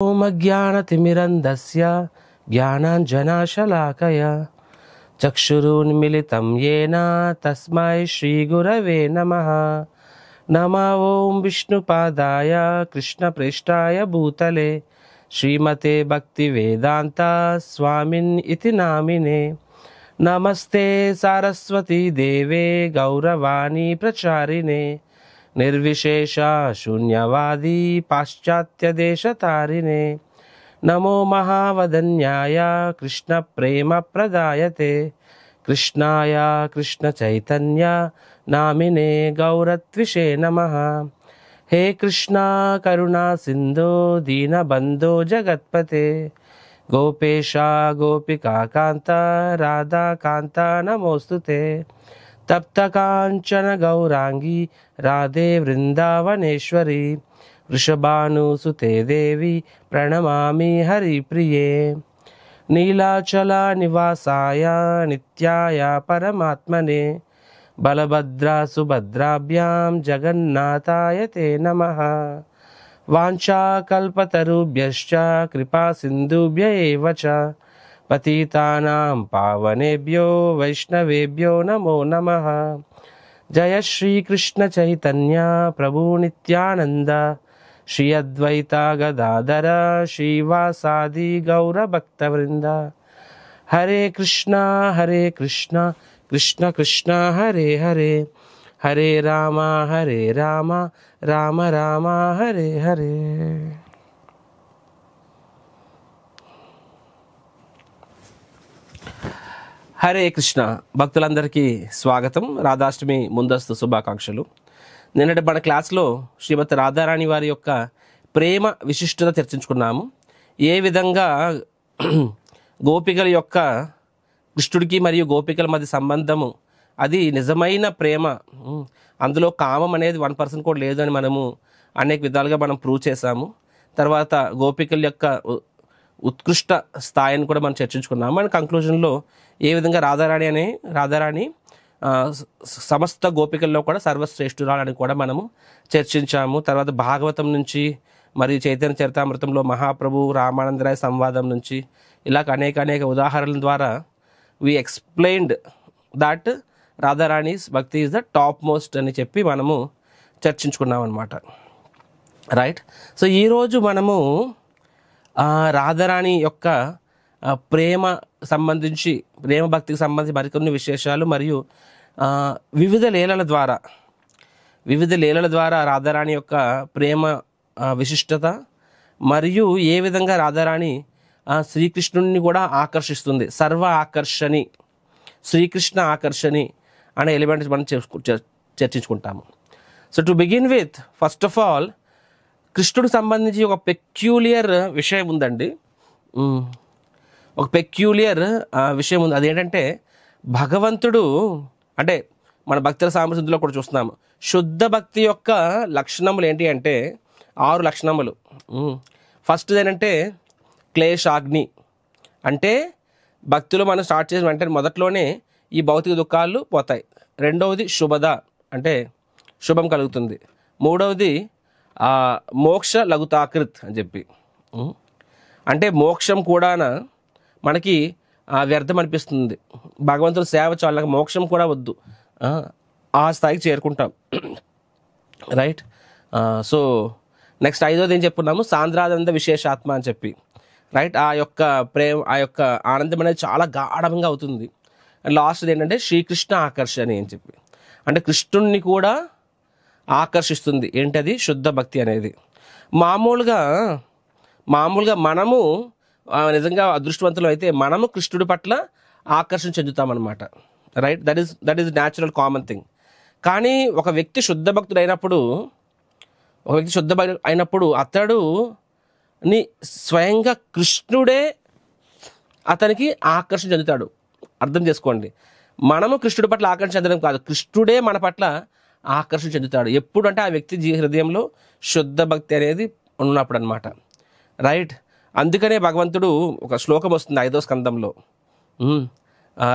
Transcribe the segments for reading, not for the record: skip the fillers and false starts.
ఓం అజ్ఞానతిమిరంధస్య జ్ఞానాంజనాశలాకయ చక్షురున్మిలితం యేన తస్మై శ్రీగురవే నమః. నమో ఓం విష్ణుపాదాయ కృష్ణప్రేష్ఠాయ భూతలే శ్రీమతే భక్తివేదాంత స్వామిన్ ఇతి నామినే. నమస్తే సారస్వతీ దేవే గౌరవాణి ప్రచారిణే నిర్విశేష శూన్యవాది పాశ్చాత్య దేశతారిణే. నమో మహావదన్యాయ కృష్ణ ప్రేమ ప్రదాయతే కృష్ణాయ కృష్ణ చైతన్య నామినే గౌరత్విషే నమః. హే కృష్ణ కరుణా సింధో దీనబంధో జగత్పతే గోపేశ గోపికాకాంత రాధాకాంత నమోస్తుతే. తప్త కాంచన గౌరాంగి రాధే వృందావనేశ్వరి వృషభానుసుతే దేవి ప్రణమామి హరిప్రియే. నీలాచల నివాసాయ నిత్యాయ పరమాత్మనే బలభద్ర సుభద్రాభ్యాం జగన్నాథాయ తే నమః. వాంఛాకల్పతరుభ్యశ్చ కృపా సింధుభ్య ఏవ చ పతితానాం పావనేభ్యో వైష్ణవేభ్యో నమో నమః. జయ శ్రీకృష్ణ చైతన్య ప్రభు నిత్యానంద శ్రీ అద్వైత గదాధర శ్రీవాసాది గౌరభక్తవృంద. హరే కృష్ణ కృష్ణ కృష్ణ హరే హరే హరే రామ రామ రామ హరే హరే. హరే కృష్ణ భక్తులందరికీ స్వాగతం. రాధాష్టమి ముందస్తు శుభాకాంక్షలు. నిన్నటి మన క్లాస్లో శ్రీమతి రాధారాణి వారి యొక్క ప్రేమ విశిష్టత చర్చించుకున్నాము. ఏ విధంగా గోపికల యొక్క కృష్ణుడికి మరియు గోపికల మధ్య సంబంధము అది నిజమైన ప్రేమ, అందులో కామం అనేది 1% కూడా లేదు అని మనము అనేక విధాలుగా మనం ప్రూవ్ చేశాము. తర్వాత గోపికల యొక్క ఉత్కృష్ట స్థాయిని కూడా మనం చర్చించుకున్నాము. అండ్ కంక్లూజన్లో ఏ విధంగా రాధారాణి సమస్త గోపికల్లో కూడా సర్వశ్రేష్ఠురాలని కూడా మనము చర్చించాము. తర్వాత భాగవతం నుంచి మరియు చైతన్య చరితామృతంలో మహాప్రభు రామానందరాయ సంవాదం నుంచి ఇలా అనేక ఉదాహరణల ద్వారా వీ ఎక్స్ప్లెయిన్డ్ దట్ రాధారాణిస్ భక్తి ఈజ్ ద టాప్ మోస్ట్ అని చెప్పి మనము చర్చించుకున్నాం అనమాట. రైట్. సో ఈరోజు మనము రాధారాణి యొక్క ప్రేమ భక్తికి సంబంధించి మరికొన్ని విశేషాలు మరియు వివిధ లీలల ద్వారా రాధారాణి యొక్క ప్రేమ విశిష్టత మరియు ఏ విధంగా రాధారాణి శ్రీకృష్ణుడిని కూడా ఆకర్షిస్తుంది. సర్వ ఆకర్షణి, శ్రీకృష్ణ ఆకర్షణి అనే ఎలిమెంట్స్ మనం చర్చించుకుంటాము. So to begin with, first of all కృష్ణుడికి సంబంధించి ఒక పెక్యూలియర్ విషయం ఉందండి. ఒక పెక్యూలియర్ విషయం ఉంది. అదేంటంటే భగవంతుడు అంటే మన భక్తుల సామర్థ్యంలో కూడా చూస్తున్నాము. శుద్ధ భక్తి యొక్క లక్షణములు ఏంటి అంటే 6 లక్షణములు. ఫస్ట్ ఏంటంటే క్లేశాగ్ని, అంటే భక్తులు మనం స్టార్ట్ చేసిన వెంటనే మొదట్లోనే ఈ భౌతిక దుఃఖాలు పోతాయి. రెండవది శుభద, అంటే శుభం కలుగుతుంది. మూడవది మోక్ష లఘుతాకృత్ అని చెప్పి, అంటే మోక్షం కూడా మనకి వ్యర్థం అనిపిస్తుంది. భగవంతుడు సేవ చాలా, మోక్షం కూడా వద్దు, ఆ స్థాయికి చేరుకుంటాం. రైట్. సో నెక్స్ట్ ఐదోది ఏం చెప్పుకున్నాము, సాంద్రానంద విశేషాత్మ అని చెప్పి. రైట్. ఆ యొక్క ఆనందం అనేది చాలా గాఢంగా అవుతుంది. అండ్ లాస్ట్ ఏంటంటే శ్రీకృష్ణ ఆకర్షణ అని చెప్పి, అంటే కృష్ణుణ్ణి కూడా ఆకర్షిస్తుంది. ఏంటది? శుద్ధ భక్తి అనేది. మామూలుగా మనము నిజంగా అదృష్టవంతులు అయితే మనము కృష్ణుడి పట్ల ఆకర్షణ చెందుతామన్నమాట. Right. That is natural common thing. కానీ ఒక వ్యక్తి శుద్ధ భక్తుడు అయినప్పుడు అతడుని స్వయంగా కృష్ణుడే అతనికి ఆకర్షణ చెందుతాడు. అర్థం చేసుకోండి, మనము కృష్ణుడి పట్ల ఆకర్షణ చెందడం కాదు, కృష్ణుడే మన పట్ల ఆకర్షణ చెందుతాడు. ఎప్పుడు అంటే ఆ వ్యక్తి హృదయంలో శుద్ధ భక్తి అనేది ఉన్నప్పుడు అనమాట. రైట్. అందుకనే భగవంతుడు ఒక శ్లోకం వస్తుంది 5వ స్కందంలో,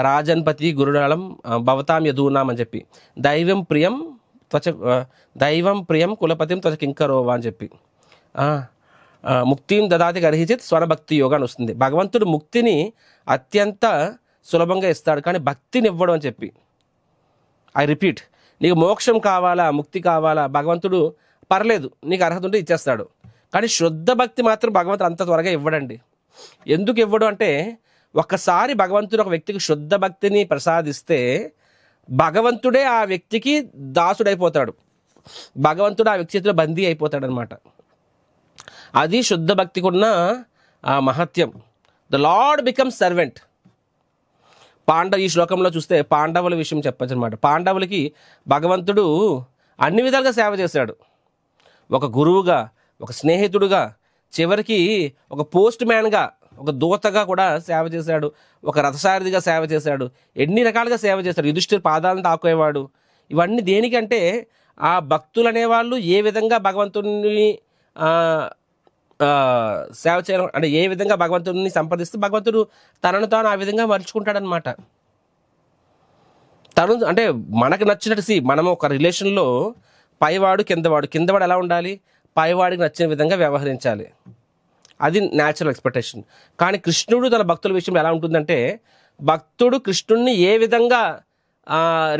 రాజన్పతి గురునాళం భవతాం యదూనాం అని చెప్పి, దైవం ప్రియం కులపతిం త్వచ కింకరోవా అని చెప్పి. ముక్తిం దదాతి గర్హిచిత్ స్వరభక్తి యోగా అని వస్తుంది. భగవంతుడు ముక్తిని అత్యంత సులభంగా ఇస్తాడు, కానీ భక్తిని ఇవ్వడం అని చెప్పి. ఐ రిపీట్, నీకు మోక్షం కావాలా, ముక్తి కావాలా, భగవంతుడు పర్లేదు నీకు అర్హత ఉంటే ఇచ్చేస్తాడు, కానీ శుద్ధ భక్తి మాత్రం భగవంతుడు అంత త్వరగా ఇవ్వడండి. ఎందుకు ఇవ్వడు అంటే, ఒక్కసారి భగవంతుడు ఒక వ్యక్తికి శుద్ధ భక్తిని ప్రసాదిస్తే భగవంతుడే ఆ వ్యక్తికి దాసుడైపోతాడు, భగవంతుడు ఆ వ్యక్తి చేతిలో బందీ అయిపోతాడు అనమాట. అది శుద్ధ భక్తికి ఉన్న ఆ మహత్యం. The Lord becomes servant. ఈ శ్లోకంలో చూస్తే పాండవుల విషయం చెప్పచ్చు అనమాట. పాండవులకి భగవంతుడు అన్ని విధాలుగా సేవ చేశాడు. ఒక గురువుగా, ఒక స్నేహితుడుగా, చివరికి ఒక పోస్ట్ మ్యాన్గా, ఒక దూతగా కూడా సేవ చేశాడు, ఒక రథసారథిగా సేవ చేశాడు, ఎన్ని రకాలుగా సేవ చేశాడు. యుధిష్ఠిర పాదాలను తాకేవాడు. ఇవన్నీ దేనికంటే ఆ భక్తులు అనేవాళ్ళు ఏ విధంగా భగవంతుడిని సేవ చేయడం అంటే, ఏ విధంగా భగవంతుడిని సంప్రదిస్తే భగవంతుడు తనను తాను ఆ విధంగా మలుచుకుంటాడనమాట. తను అంటే మనకు నచ్చినట్టు మనము ఒక రిలేషన్లో పైవాడు కిందవాడు ఎలా ఉండాలి, పైవాడికి నచ్చిన విధంగా వ్యవహరించాలి. అది న్యాచురల్ ఎక్స్పెక్టేషన్. కానీ కృష్ణుడు తన భక్తుల విషయంలో ఎలా ఉంటుందంటే, భక్తుడు కృష్ణుడిని ఏ విధంగా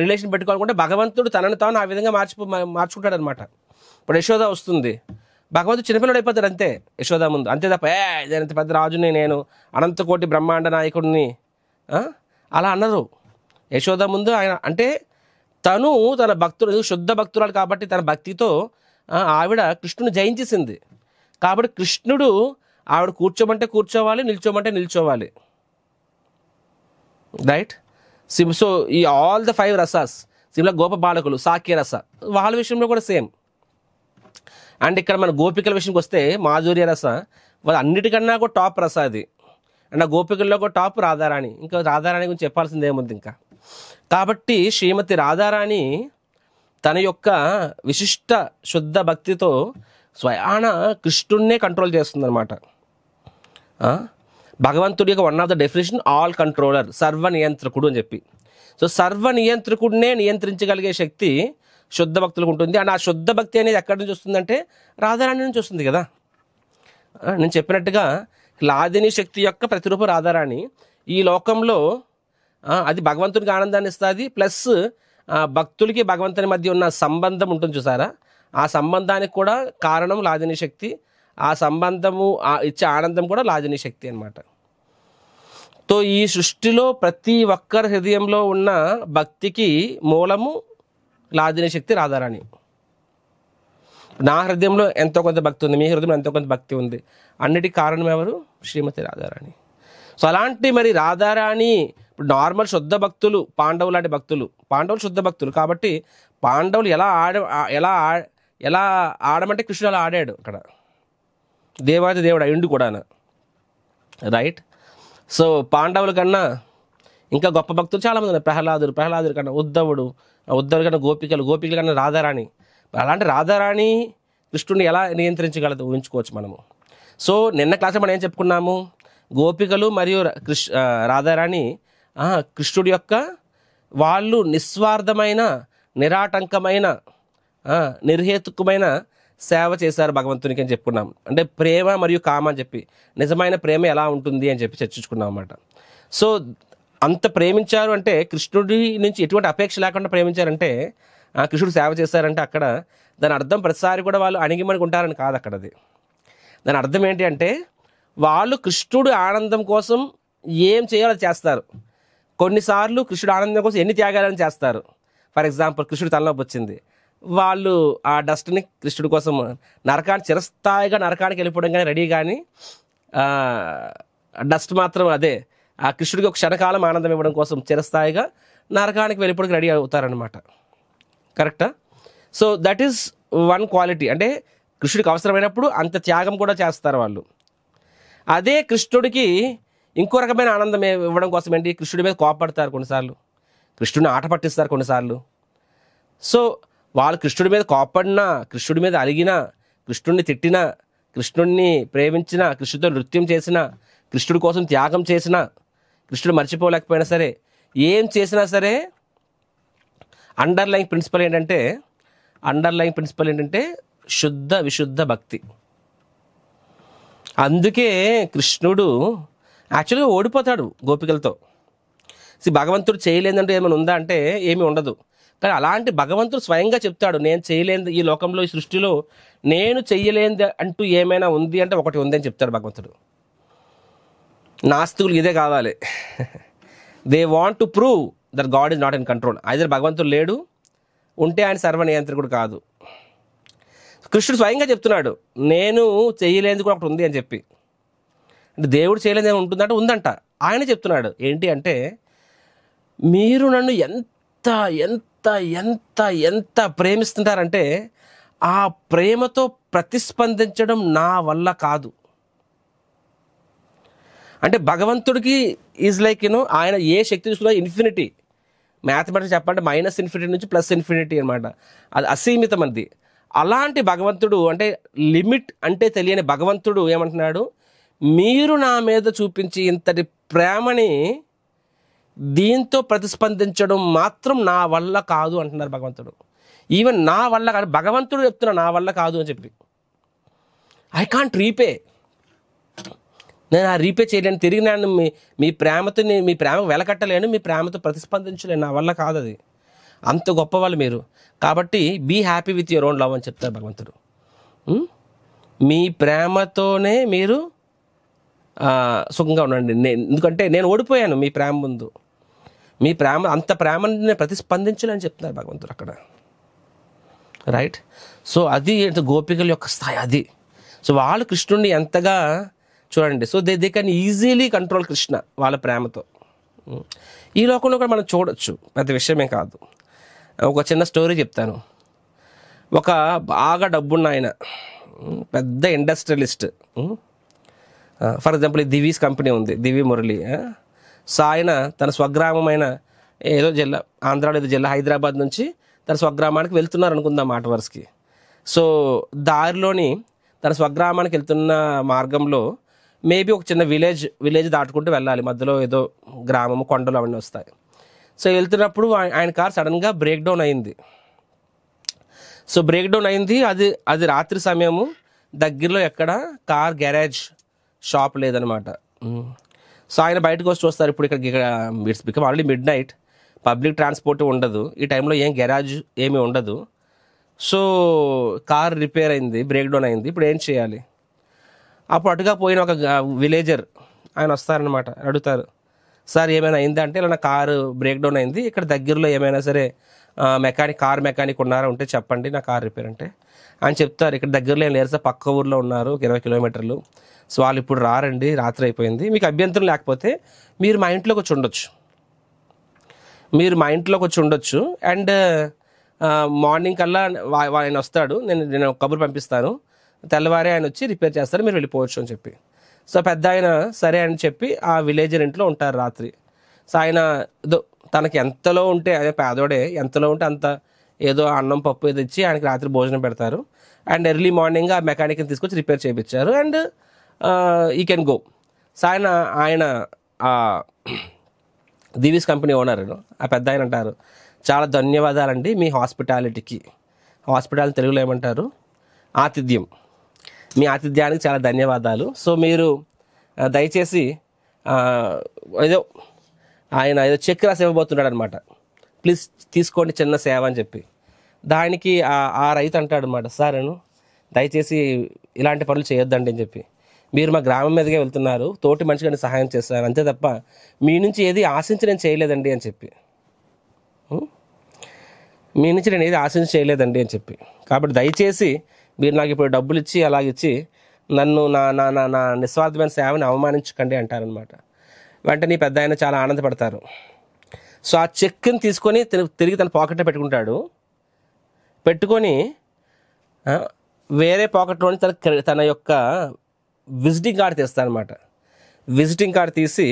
రిలేషన్ పెట్టుకోవాలనుకుంటే భగవంతుడు తనను తాను ఆ విధంగా మార్చుకుంటాడు అనమాట. ఇప్పుడు యశోద వస్తుంది, భగవంతుడు చిన్నపిల్లడు అయిపోతాడు అంతే యశోద ముందు, అంతే తప్ప ఇంత పెద్ద రాజుని, నేను అనంతకోటి బ్రహ్మాండ నాయకుడిని అలా అన్నారు. యశోద ముందు ఆయన అంటే తను తన భక్తుడు శుద్ధ భక్తురాలు కాబట్టి తన భక్తితో ఆవిడ కృష్ణుని జయించేసింది. కాబట్టి కృష్ణుడు ఆవిడ కూర్చోమంటే కూర్చోవాలి, నిల్చోమంటే నిల్చోవాలి. రైట్. సో ఈ ఆల్ ద 5 రసాస్, సిమ్లా గోప బాలకులు, సాఖ్య రస, వాళ్ళ విషయంలో కూడా సేమ్. అండ్ ఇక్కడ మన గోపికల విషయంకి వస్తే మాధుర్య రస, వాళ్ళ అన్నిటికన్నా కూడా టాప్ రస అది. అండ్ ఆ గోపికల్లో కూడా టాప్ రాధారాణి. ఇంకా రాధారాణి గురించి చెప్పాల్సింది ఏముంది ఇంకా. కాబట్టి శ్రీమతి రాధారాణి తన యొక్క విశిష్ట శుద్ధ భక్తితో స్వయాన కృష్ణుడినే కంట్రోల్ చేస్తుందన్నమాట. భగవంతుడి యొక్క one of the definition all controller, సర్వ నియంత్రకుడు అని చెప్పి. సో సర్వ నియంత్రకుడినే నియంత్రించగలిగే శక్తి శుద్ధ భక్తులకు ఉంటుంది. అండ్ ఆ శుద్ధ భక్తి అనేది ఎక్కడి నుంచి వస్తుందంటే రాధారాణి నుంచి వస్తుంది కదా. నేను చెప్పినట్టుగా లాదిని శక్తి యొక్క ప్రతిరూపం రాధారాణి. ఈ లోకంలో అది భగవంతుడికి ఆనందాన్ని ఇస్తుంది, ప్లస్ భక్తులకి భగవంతుని మధ్య ఉన్న సంబంధం ఉంటుంది చూసారా, ఆ సంబంధానికి కూడా కారణం లాదిని శక్తి. ఆ సంబంధము ఇచ్చే ఆనందం కూడా లాదిని శక్తి అన్నమాట. తో ఈ సృష్టిలో ప్రతి ఒక్కరి హృదయంలో ఉన్న భక్తికి మూలము లాదిని శక్తి రాధారాణి. నా హృదయంలో ఎంతో కొంత భక్తి ఉంది, మీ హృదయంలో ఎంతో కొంత భక్తి ఉంది. అన్నిటికీ కారణం ఎవరు? శ్రీమతి రాధారాణి. సో అలాంటి మరి రాధారాణి ఇప్పుడు నార్మల్ శుద్ధ భక్తులు, పాండవులు లాంటి భక్తులు, పాండవులు శుద్ధ భక్తులు కాబట్టి పాండవులు ఎలా ఆడమంటే కృష్ణుడు అలా ఆడాడు అక్కడ, దేవాది దేవుడు అయ్యుండి కూడా. రైట్. సో పాండవుల కన్నా ఇంకా గొప్ప భక్తులు చాలామంది ఉన్నారు. ప్రహ్లాదుడు కన్నా ఉద్ధవుడు కన్నా గోపికల కన్నా రాధారాణి. అలాంటి రాధారాణి కృష్ణుడిని ఎలా నియంత్రించగలదు ఊహించుకోవచ్చు మనము. సో నిన్న క్లాస్లో మనం ఏం చెప్పుకున్నాము, గోపికలు మరియు రాధారాణి కృష్ణుడి యొక్క వాళ్ళు నిస్వార్థమైన, నిరాటంకమైన, నిర్హేతుకమైన సేవ చేశారు భగవంతునికి అని చెప్పుకున్నాం. అంటే ప్రేమ మరియు కామ అని చెప్పి, నిజమైన ప్రేమ ఎలా ఉంటుంది అని చెప్పి చర్చించుకున్నాం అన్నమాట. సో అంత ప్రేమించారు అంటే, కృష్ణుడి నుంచి ఎటువంటి అపేక్ష లేకుండా ప్రేమించారంటే, కృష్ణుడు సేవ చేశారంటే అక్కడ దాని అర్థం ప్రతిసారి కూడా వాళ్ళు అణిగిమణిగి ఉంటారని కాదు అక్కడ. అది దాని అర్థం ఏంటి అంటే, వాళ్ళు కృష్ణుడు ఆనందం కోసం ఏం చేయాలో చేస్తారు. కొన్నిసార్లు కృష్ణుడు ఆనందం కోసం ఎన్ని త్యాగాలని చేస్తారు. ఫర్ ఎగ్జాంపుల్ కృష్ణుడు తలనొప్పి వచ్చింది, వాళ్ళు ఆ డస్ట్ని కృష్ణుడి కోసం చిరస్థాయిగా నరకానికి వెళ్ళిపోవడం కానీ రెడీ, కానీ డస్ట్ మాత్రం అదే ఆ కృష్ణుడికి ఒక క్షణకాలం ఆనందం ఇవ్వడం కోసం చిరస్థాయిగా నరకానికి వెళ్ళిపోవడానికి రెడీ అవుతారనమాట. కరెక్టా? So that is one quality. అంటే కృష్ణుడికి అవసరమైనప్పుడు అంత త్యాగం కూడా చేస్తారు వాళ్ళు. అదే కృష్ణుడికి ఇంకో రకమైన ఆనందం ఇవ్వడం కోసం ఏంటి, కృష్ణుడి మీద కోపడతారు కొన్నిసార్లు, కృష్ణుడిని ఆట పట్టిస్తారు కొన్నిసార్లు. సో వాళ్ళు కృష్ణుడి మీద కోపడినా, కృష్ణుడి మీద అలిగినా, కృష్ణుడిని తిట్టినా, కృష్ణుడిని ప్రేమించినా, కృష్ణుడితో నృత్యం చేసినా, కృష్ణుడి కోసం త్యాగం చేసినా, కృష్ణుడు మర్చిపోలేకపోయినా సరే, ఏం చేసినా సరే అండర్లైన్ ప్రిన్సిపల్ ఏంటంటే శుద్ధ విశుద్ధ భక్తి. అందుకే కృష్ణుడు యాక్చువల్గా ఓడిపోతాడు గోపికలతో. భగవంతుడు చేయలేదంటే ఏమైనా ఉందా అంటే ఏమీ ఉండదు. కానీ అలాంటి భగవంతుడు స్వయంగా చెప్తాడు, నేను చేయలేని ఈ లోకంలో, ఈ సృష్టిలో నేను చెయ్యలేనిది అంటూ ఏమైనా ఉంది అంటే ఒకటి ఉందని చెప్తాడు భగవంతుడు. నాస్తికులు ఇదే కావాలి. They want to prove that God is not in control. Either భగవంతుడు లేడు, ఉంటే ఆయన సర్వనియంత్రకుడు కాదు. కృష్ణుడు స్వయంగా చెప్తున్నాడు, నేను చేయలేనిది కూడా ఒకటి ఉంది అని చెప్పి. అంటే దేవుడు చేయలేనిది ఉంటుందంటే ఉందంట. ఆయన చెప్తున్నాడు ఏంటి అంటే, మీరు నన్ను ఎంత ఎంత ఎంత ఎంత ప్రేమిస్తుంటారంటే ఆ ప్రేమతో ప్రతిస్పందించడం నా వల్ల కాదు. అంటే భగవంతుడికి ఈజ్ లైక్ ఆయన ఏ శక్తి చూసుకున్నా ఇన్ఫినిటీ. మ్యాథమెటిక్స్ చెప్పాలంటే మైనస్ ఇన్ఫినిటీ నుంచి ప్లస్ ఇన్ఫినిటీ అనమాట. అది అసీమితమంది. అలాంటి భగవంతుడు, అంటే లిమిట్ అంటే తెలియని భగవంతుడు ఏమంటున్నాడు, మీరు నా మీద చూపించి ఇంతటి ప్రేమని దీంతో ప్రతిస్పందించడం మాత్రం నా వల్ల కాదు అంటున్నారు భగవంతుడు. ఈవెన్ నా వల్ల కాదు, భగవంతుడు చెప్తున్నా నా వల్ల కాదు అని చెప్పి. ఐ కాంట్ రీపే, నేను ఆ రీపే చేయలేను, తిరిగి నేను మీ ప్రేమతో మీ ప్రేమకు వెలకట్టలేను, మీ ప్రేమతో ప్రతిస్పందించలేను, నా వల్ల కాదు అది. అంత గొప్పవాళ్ళు మీరు. కాబట్టి be happy with your own love అని చెప్తారు భగవంతుడు. మీ ప్రేమతోనే మీరు సుఖంగా ఉండండి. ఎందుకంటే నేను ఓడిపోయాను మీ ప్రేమ ముందు, మీ ప్రేమ అంత ప్రేమని నేను ప్రతిస్పందించలేని చెప్తున్నారు భగవంతుడు అక్కడ. రైట్. సో అది గోపికల యొక్క స్థాయి అది. సో వాళ్ళు కృష్ణుడిని ఎంతగా చూడండి. So they can easily control Krishna వాళ్ళ ప్రేమతో. ఈ లోకంలో కూడా మనం చూడొచ్చు, పెద్ద విషయమే కాదు. ఒక చిన్న స్టోరీ చెప్తాను. ఒక బాగా డబ్బున్న ఆయన, పెద్ద ఇండస్ట్రియలిస్ట్. ఫర్ ఎగ్జాంపుల్ ఈ దివీస్ కంపెనీ ఉంది, దివి మురళి. సో ఆయన తన స్వగ్రామమైన ఏదో జిల్లా, ఆంధ్రాలో ఏదో జిల్లా, హైదరాబాద్ నుంచి తన స్వగ్రామానికి వెళ్తున్నారు అనుకుందాం మాట వరుసకి. సో దారిలోని తన స్వగ్రామానికి వెళ్తున్న మార్గంలో మేబీ ఒక చిన్న విలేజ్ దాటుకుంటూ వెళ్ళాలి. మధ్యలో ఏదో గ్రామము, కొండలు అవన్నీ వస్తాయి. సో వెళ్తున్నప్పుడు ఆయన కార్ సడన్గా బ్రేక్ డౌన్ అయింది. సో బ్రేక్ డౌన్ అయింది, అది రాత్రి సమయము, దగ్గరలో ఎక్కడ కార్ గ్యారేజ్ షాప్ లేదనమాట. సో ఆయన బయటకు వచ్చి చూస్తారు. ఇప్పుడు ఇక్కడ it's become already mid night, public transport ఉండదు ఈ టైంలో, ఏం గ్యారేజ్ ఏమీ ఉండదు. సో కార్ రిపేర్ అయింది, బ్రేక్ డౌన్ అయింది, ఇప్పుడు ఏం చేయాలి? అప్పుడు అటుగా పోయిన ఒక విలేజర్ ఆయన వస్తారనమాట, అడుగుతారు, సార్ ఏమైనా అయిందా అంటే, ఇలా నా కారు బ్రేక్ డౌన్ అయింది, ఇక్కడ దగ్గరలో ఏమైనా సరే కార్ మెకానిక్ ఉన్నారా ఉంటే చెప్పండి, నా కార్ రిపేర్ అంటే. ఆయన చెప్తారు, ఇక్కడ దగ్గరలో ఏం లేరు సార్, పక్క ఊర్లో ఉన్నారు, 20 కిలోమీటర్లు. సో వాళ్ళు ఇప్పుడు రారండి, రాత్రి అయిపోయింది, మీకు అభ్యంతరం లేకపోతే మీరు మా ఇంట్లోకి వచ్చి ఉండొచ్చు, అండ్ మార్నింగ్ కల్లా ఆయన వస్తాడు, నేను కబురు పంపిస్తాను, తెల్లవారే ఆయన వచ్చి రిపేర్ చేస్తారు, మీరు వెళ్ళిపోవచ్చు అని చెప్పి. సో పెద్ద ఆయన సరే అని చెప్పి ఆ విలేజర్ ఇంట్లో ఉంటారు రాత్రి. సో ఆయన తనకి ఎంతలో ఉంటే, అదే పేదోడే, ఎంతలో ఉంటే అంత ఏదో అన్నం పప్పు ఏదో ఇచ్చి ఆయనకి రాత్రి భోజనం పెడతారు. అండ్ ఎర్లీ మార్నింగ్ ఆ మెకానిక్ని తీసుకొచ్చి రిపేర్ చేయించారు, అండ్ ఈ కెన్ గో. సో ఆయన దివీస్ కంపెనీ ఓనర్, ఆ పెద్ద ఆయన అంటారు, చాలా ధన్యవాదాలండి మీ హాస్పిటాలిటీకి. హాస్పిటాలిటీ తెలుగులో ఏమంటారు? ఆతిథ్యం. మీ ఆతిథ్యానికి చాలా ధన్యవాదాలు. సో మీరు దయచేసి ఆయన ఏదో చెక్ రాసి ఇవ్వబోతున్నాడు అనమాట, ప్లీజ్ తీసుకోండి చిన్న సేవ అని చెప్పి. దానికి ఆ రైతు అంటాడు అనమాట, సార్ నేను దయచేసి ఇలాంటి పనులు చేయొద్దండి అని చెప్పి, మీరు మా గ్రామం మీదకే వెళ్తున్నారు, తోటి మనిషిగా సహాయం చేస్తాను అంతే తప్ప మీ నుంచి ఏది ఆశించి నేను చేయలేదండి అని చెప్పి, కాబట్టి దయచేసి మీరు నాకు ఇప్పుడు డబ్బులు ఇచ్చి అలాగిచ్చి నన్ను నా నిస్వార్థమైన సేవని అవమానించకండి అంటారనమాట. వెంటనే పెద్ద ఆయన చాలా ఆనందపడతారు. సో ఆ చెక్ని తీసుకొని తిరిగి తన పాకెట్లో పెట్టుకొని వేరే పాకెట్లోని తన యొక్క విజిటింగ్ కార్డు తీస్తారనమాట. విజిటింగ్ కార్డు తీసి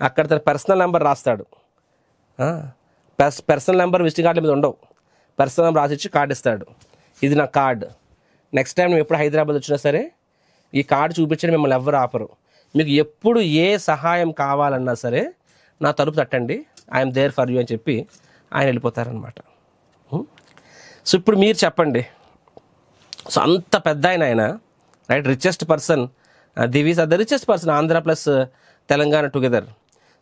అక్కడ తన పర్సనల్ నెంబర్ రాస్తాడు. పర్సనల్ నెంబర్ విజిటింగ్ కార్డు మీద ఉండవు, పర్సనల్ నెంబర్ రాసిచ్చి కార్డు ఇస్తాడు, ఇది నా కార్డు, నెక్స్ట్ టైం నువ్వు ఎప్పుడు హైదరాబాద్ వచ్చినా సరే ఈ కార్డు చూపించండి, మిమ్మల్ని ఎవరు ఆపరు, మీకు ఎప్పుడు ఏ సహాయం కావాలన్నా సరే నా తలుపు తట్టండి, ఐఎమ్ దేర్ ఫర్ యూ అని చెప్పి ఆయన వెళ్ళిపోతారనమాట. సో ఇప్పుడు మీరు చెప్పండి, సో అంత పెద్ద ఆయన right, richest person Divi is the richest person, Andhra plus Telangana together.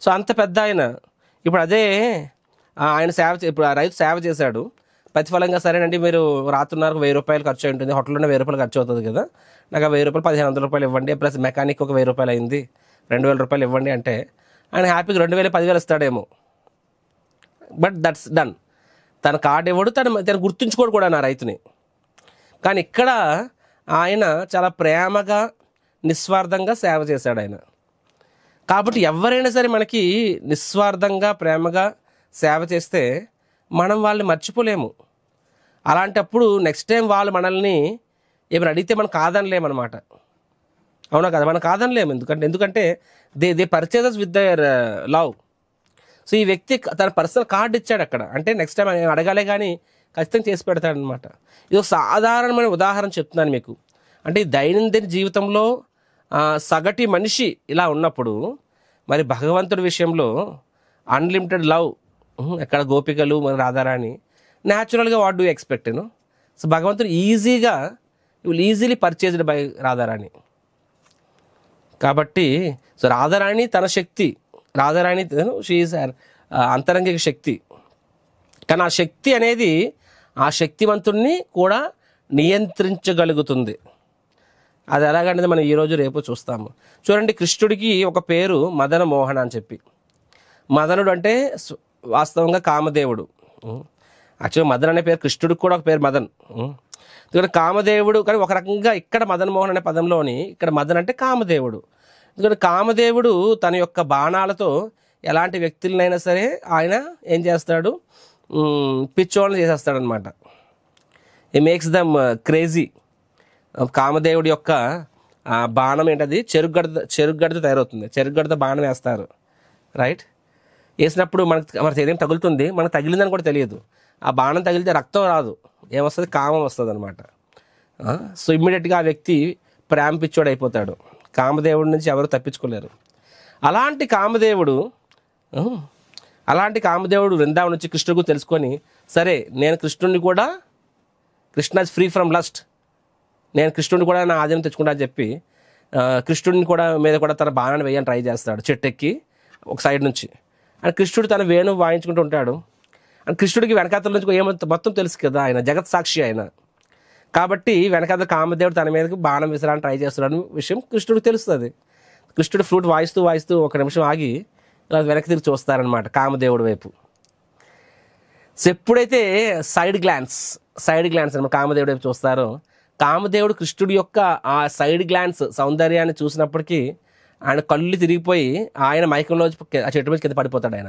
So అంత పెద్ద ఆయన ఇప్పుడు అదే ఆయన ఇప్పుడు ఆ రైతు సేవ చేశాడు, ప్రతిఫలంగా సరేనండి మీరు రాత్రున్నరకు 1000 రూపాయలు ఖర్చు అయి ఉంటుంది, హోటల్లోనే 1000 రూపాయలు ఖర్చు అవుతుంది కదా, నాకు ఆ 1000 రూపాయలు 1500 రూపాయలు ఇవ్వండి, ప్లస్ మెకానిక్ ఒక 1000 రూపాయలు అయింది, 2000 రూపాయలు ఇవ్వండి అంటే ఆయన హ్యాపీగా 2000 10,000 ఇస్తాడేమో. But that's done. తన కార్డు ఇవ్వడు, తను గుర్తుంచుకోడు కూడా నా రైతుని. కానీ ఇక్కడ ఆయన చాలా ప్రేమగా నిస్వార్థంగా సేవ చేశాడు ఆయన. కాబట్టి ఎవరైనా సరే మనకి నిస్వార్థంగా ప్రేమగా సేవ చేస్తే మనం వాళ్ళని మర్చిపోలేము. అలాంటప్పుడు నెక్స్ట్ టైం వాళ్ళు మనల్ని ఏమైనా అడిగితే మనం కాదనలేమన్నమాట. అవునా కదా, మనం కాదనలేము. ఎందుకంటే they purchases with their love. So ఈ వ్యక్తి తన పర్సనల్ కార్డు ఇచ్చాడు అక్కడ, అంటే నెక్స్ట్ టైం అడగాలే కానీ ఖచ్చితంగా చేసి పెడతాడనమాట. ఇది ఒక సాధారణమైన ఉదాహరణ చెప్తున్నాను మీకు. అంటే ఈ దైనందిన జీవితంలో సగటి మనిషి ఇలా ఉన్నప్పుడు మరి భగవంతుడి విషయంలో అన్లిమిటెడ్ లవ్, ఎక్కడ గోపికలు మరి రాధారాణి, న్యాచురల్గా what do expect you know. So భగవంతుడు ఈజీలీ పర్చేజ్డ్ బై రాధారాణి. కాబట్టి సో రాధారాణి తన శక్తి, రాధారాణి షీఈస్ అంతరంగిక శక్తి. కానీ ఆ శక్తి అనేది ఆ శక్తివంతుడిని కూడా నియంత్రించగలుగుతుంది. అది ఎలాగంటే మనం ఈరోజు రేపు చూస్తాము. చూడండి, కృష్ణుడికి ఒక పేరు మదన మోహన అని చెప్పి. మదనుడు అంటే వాస్తవంగా కామదేవుడు. యాక్చువల్గా మదన్ అనే పేరు కృష్ణుడికి కూడా ఒక పేరు మదన్. ఎందుకంటే కామదేవుడు, కానీ ఒక రకంగా ఇక్కడ మదన్ మోహన్ అనే పదంలోని ఇక్కడ మదన్ అంటే కామదేవుడు. ఎందుకంటే కామదేవుడు తన యొక్క బాణాలతో ఎలాంటి వ్యక్తులనైనా సరే ఆయన ఏం చేస్తాడు, పిచ్చోళ్ళని చేసేస్తాడనమాట. ఈ మేక్స్ దమ్ క్రేజీ. కామదేవుడి యొక్క బాణం ఏంటది, చెరుగడ్డతో తయారవుతుంది. చెరుగడ్డతో బాణం వేస్తారు, రైట్? వేసినప్పుడు మనకి ఏదేం తగులుతుంది, మనకు తగిలిందని కూడా తెలియదు. ఆ బాణం తగిలితే రక్తం రాదు, ఏమొస్తుంది, కామం వస్తుంది అనమాట. సో ఇమ్మీడియట్గా ఆ వ్యక్తి ప్రేమ పిచ్చోడు అయిపోతాడు. కామదేవుడి నుంచి ఎవరు తప్పించుకోలేరు. అలాంటి కామదేవుడు వృందావనం నుంచి కృష్ణుడు తెలుసుకొని, సరే నేను కృష్ణుడిని కూడా, Krishna is free from lust, నేను కృష్ణుడిని కూడా నా ఆధీనం తెచ్చుకుంటా అని చెప్పి కృష్ణుడిని కూడా మీద కూడా తన బాణాన్ని వేయని ట్రై చేస్తాడు చెట్టెక్కి ఒక సైడ్ నుంచి. అండ్ కృష్ణుడు తన వేణు వాయించుకుంటూ ఉంటాడు. అండ్ కృష్ణుడికి వెనకాతల నుంచి మొత్తం తెలుసు కదా, ఆయన జగత్ సాక్షి ఆయన. కాబట్టి వెనకాతల కామదేవుడు తన మీదకి బాణం విసరాలని ట్రై చేస్తున్నాడు విషయం కృష్ణుడికి తెలుస్తుంది. కృష్ణుడు ఫ్లూట్ వాయిస్తూ ఒక నిమిషం ఆగి ఇలా వెనక్కి తిరిగి చూస్తారనమాట కామదేవుడి వైపు. సో ఎప్పుడైతే సైడ్ గ్లాన్స్ అనమాట కామదేవుడి వైపు చూస్తారో, కామదేవుడు కృష్ణుడి యొక్క ఆ సైడ్ గ్లాన్స్ సౌందర్యాన్ని చూసినప్పటికీ ఆయన కళ్ళు తిరిగిపోయి ఆయన మైకంలో ఆ చెట్టు మీద కింద పడిపోతాడు ఆయన.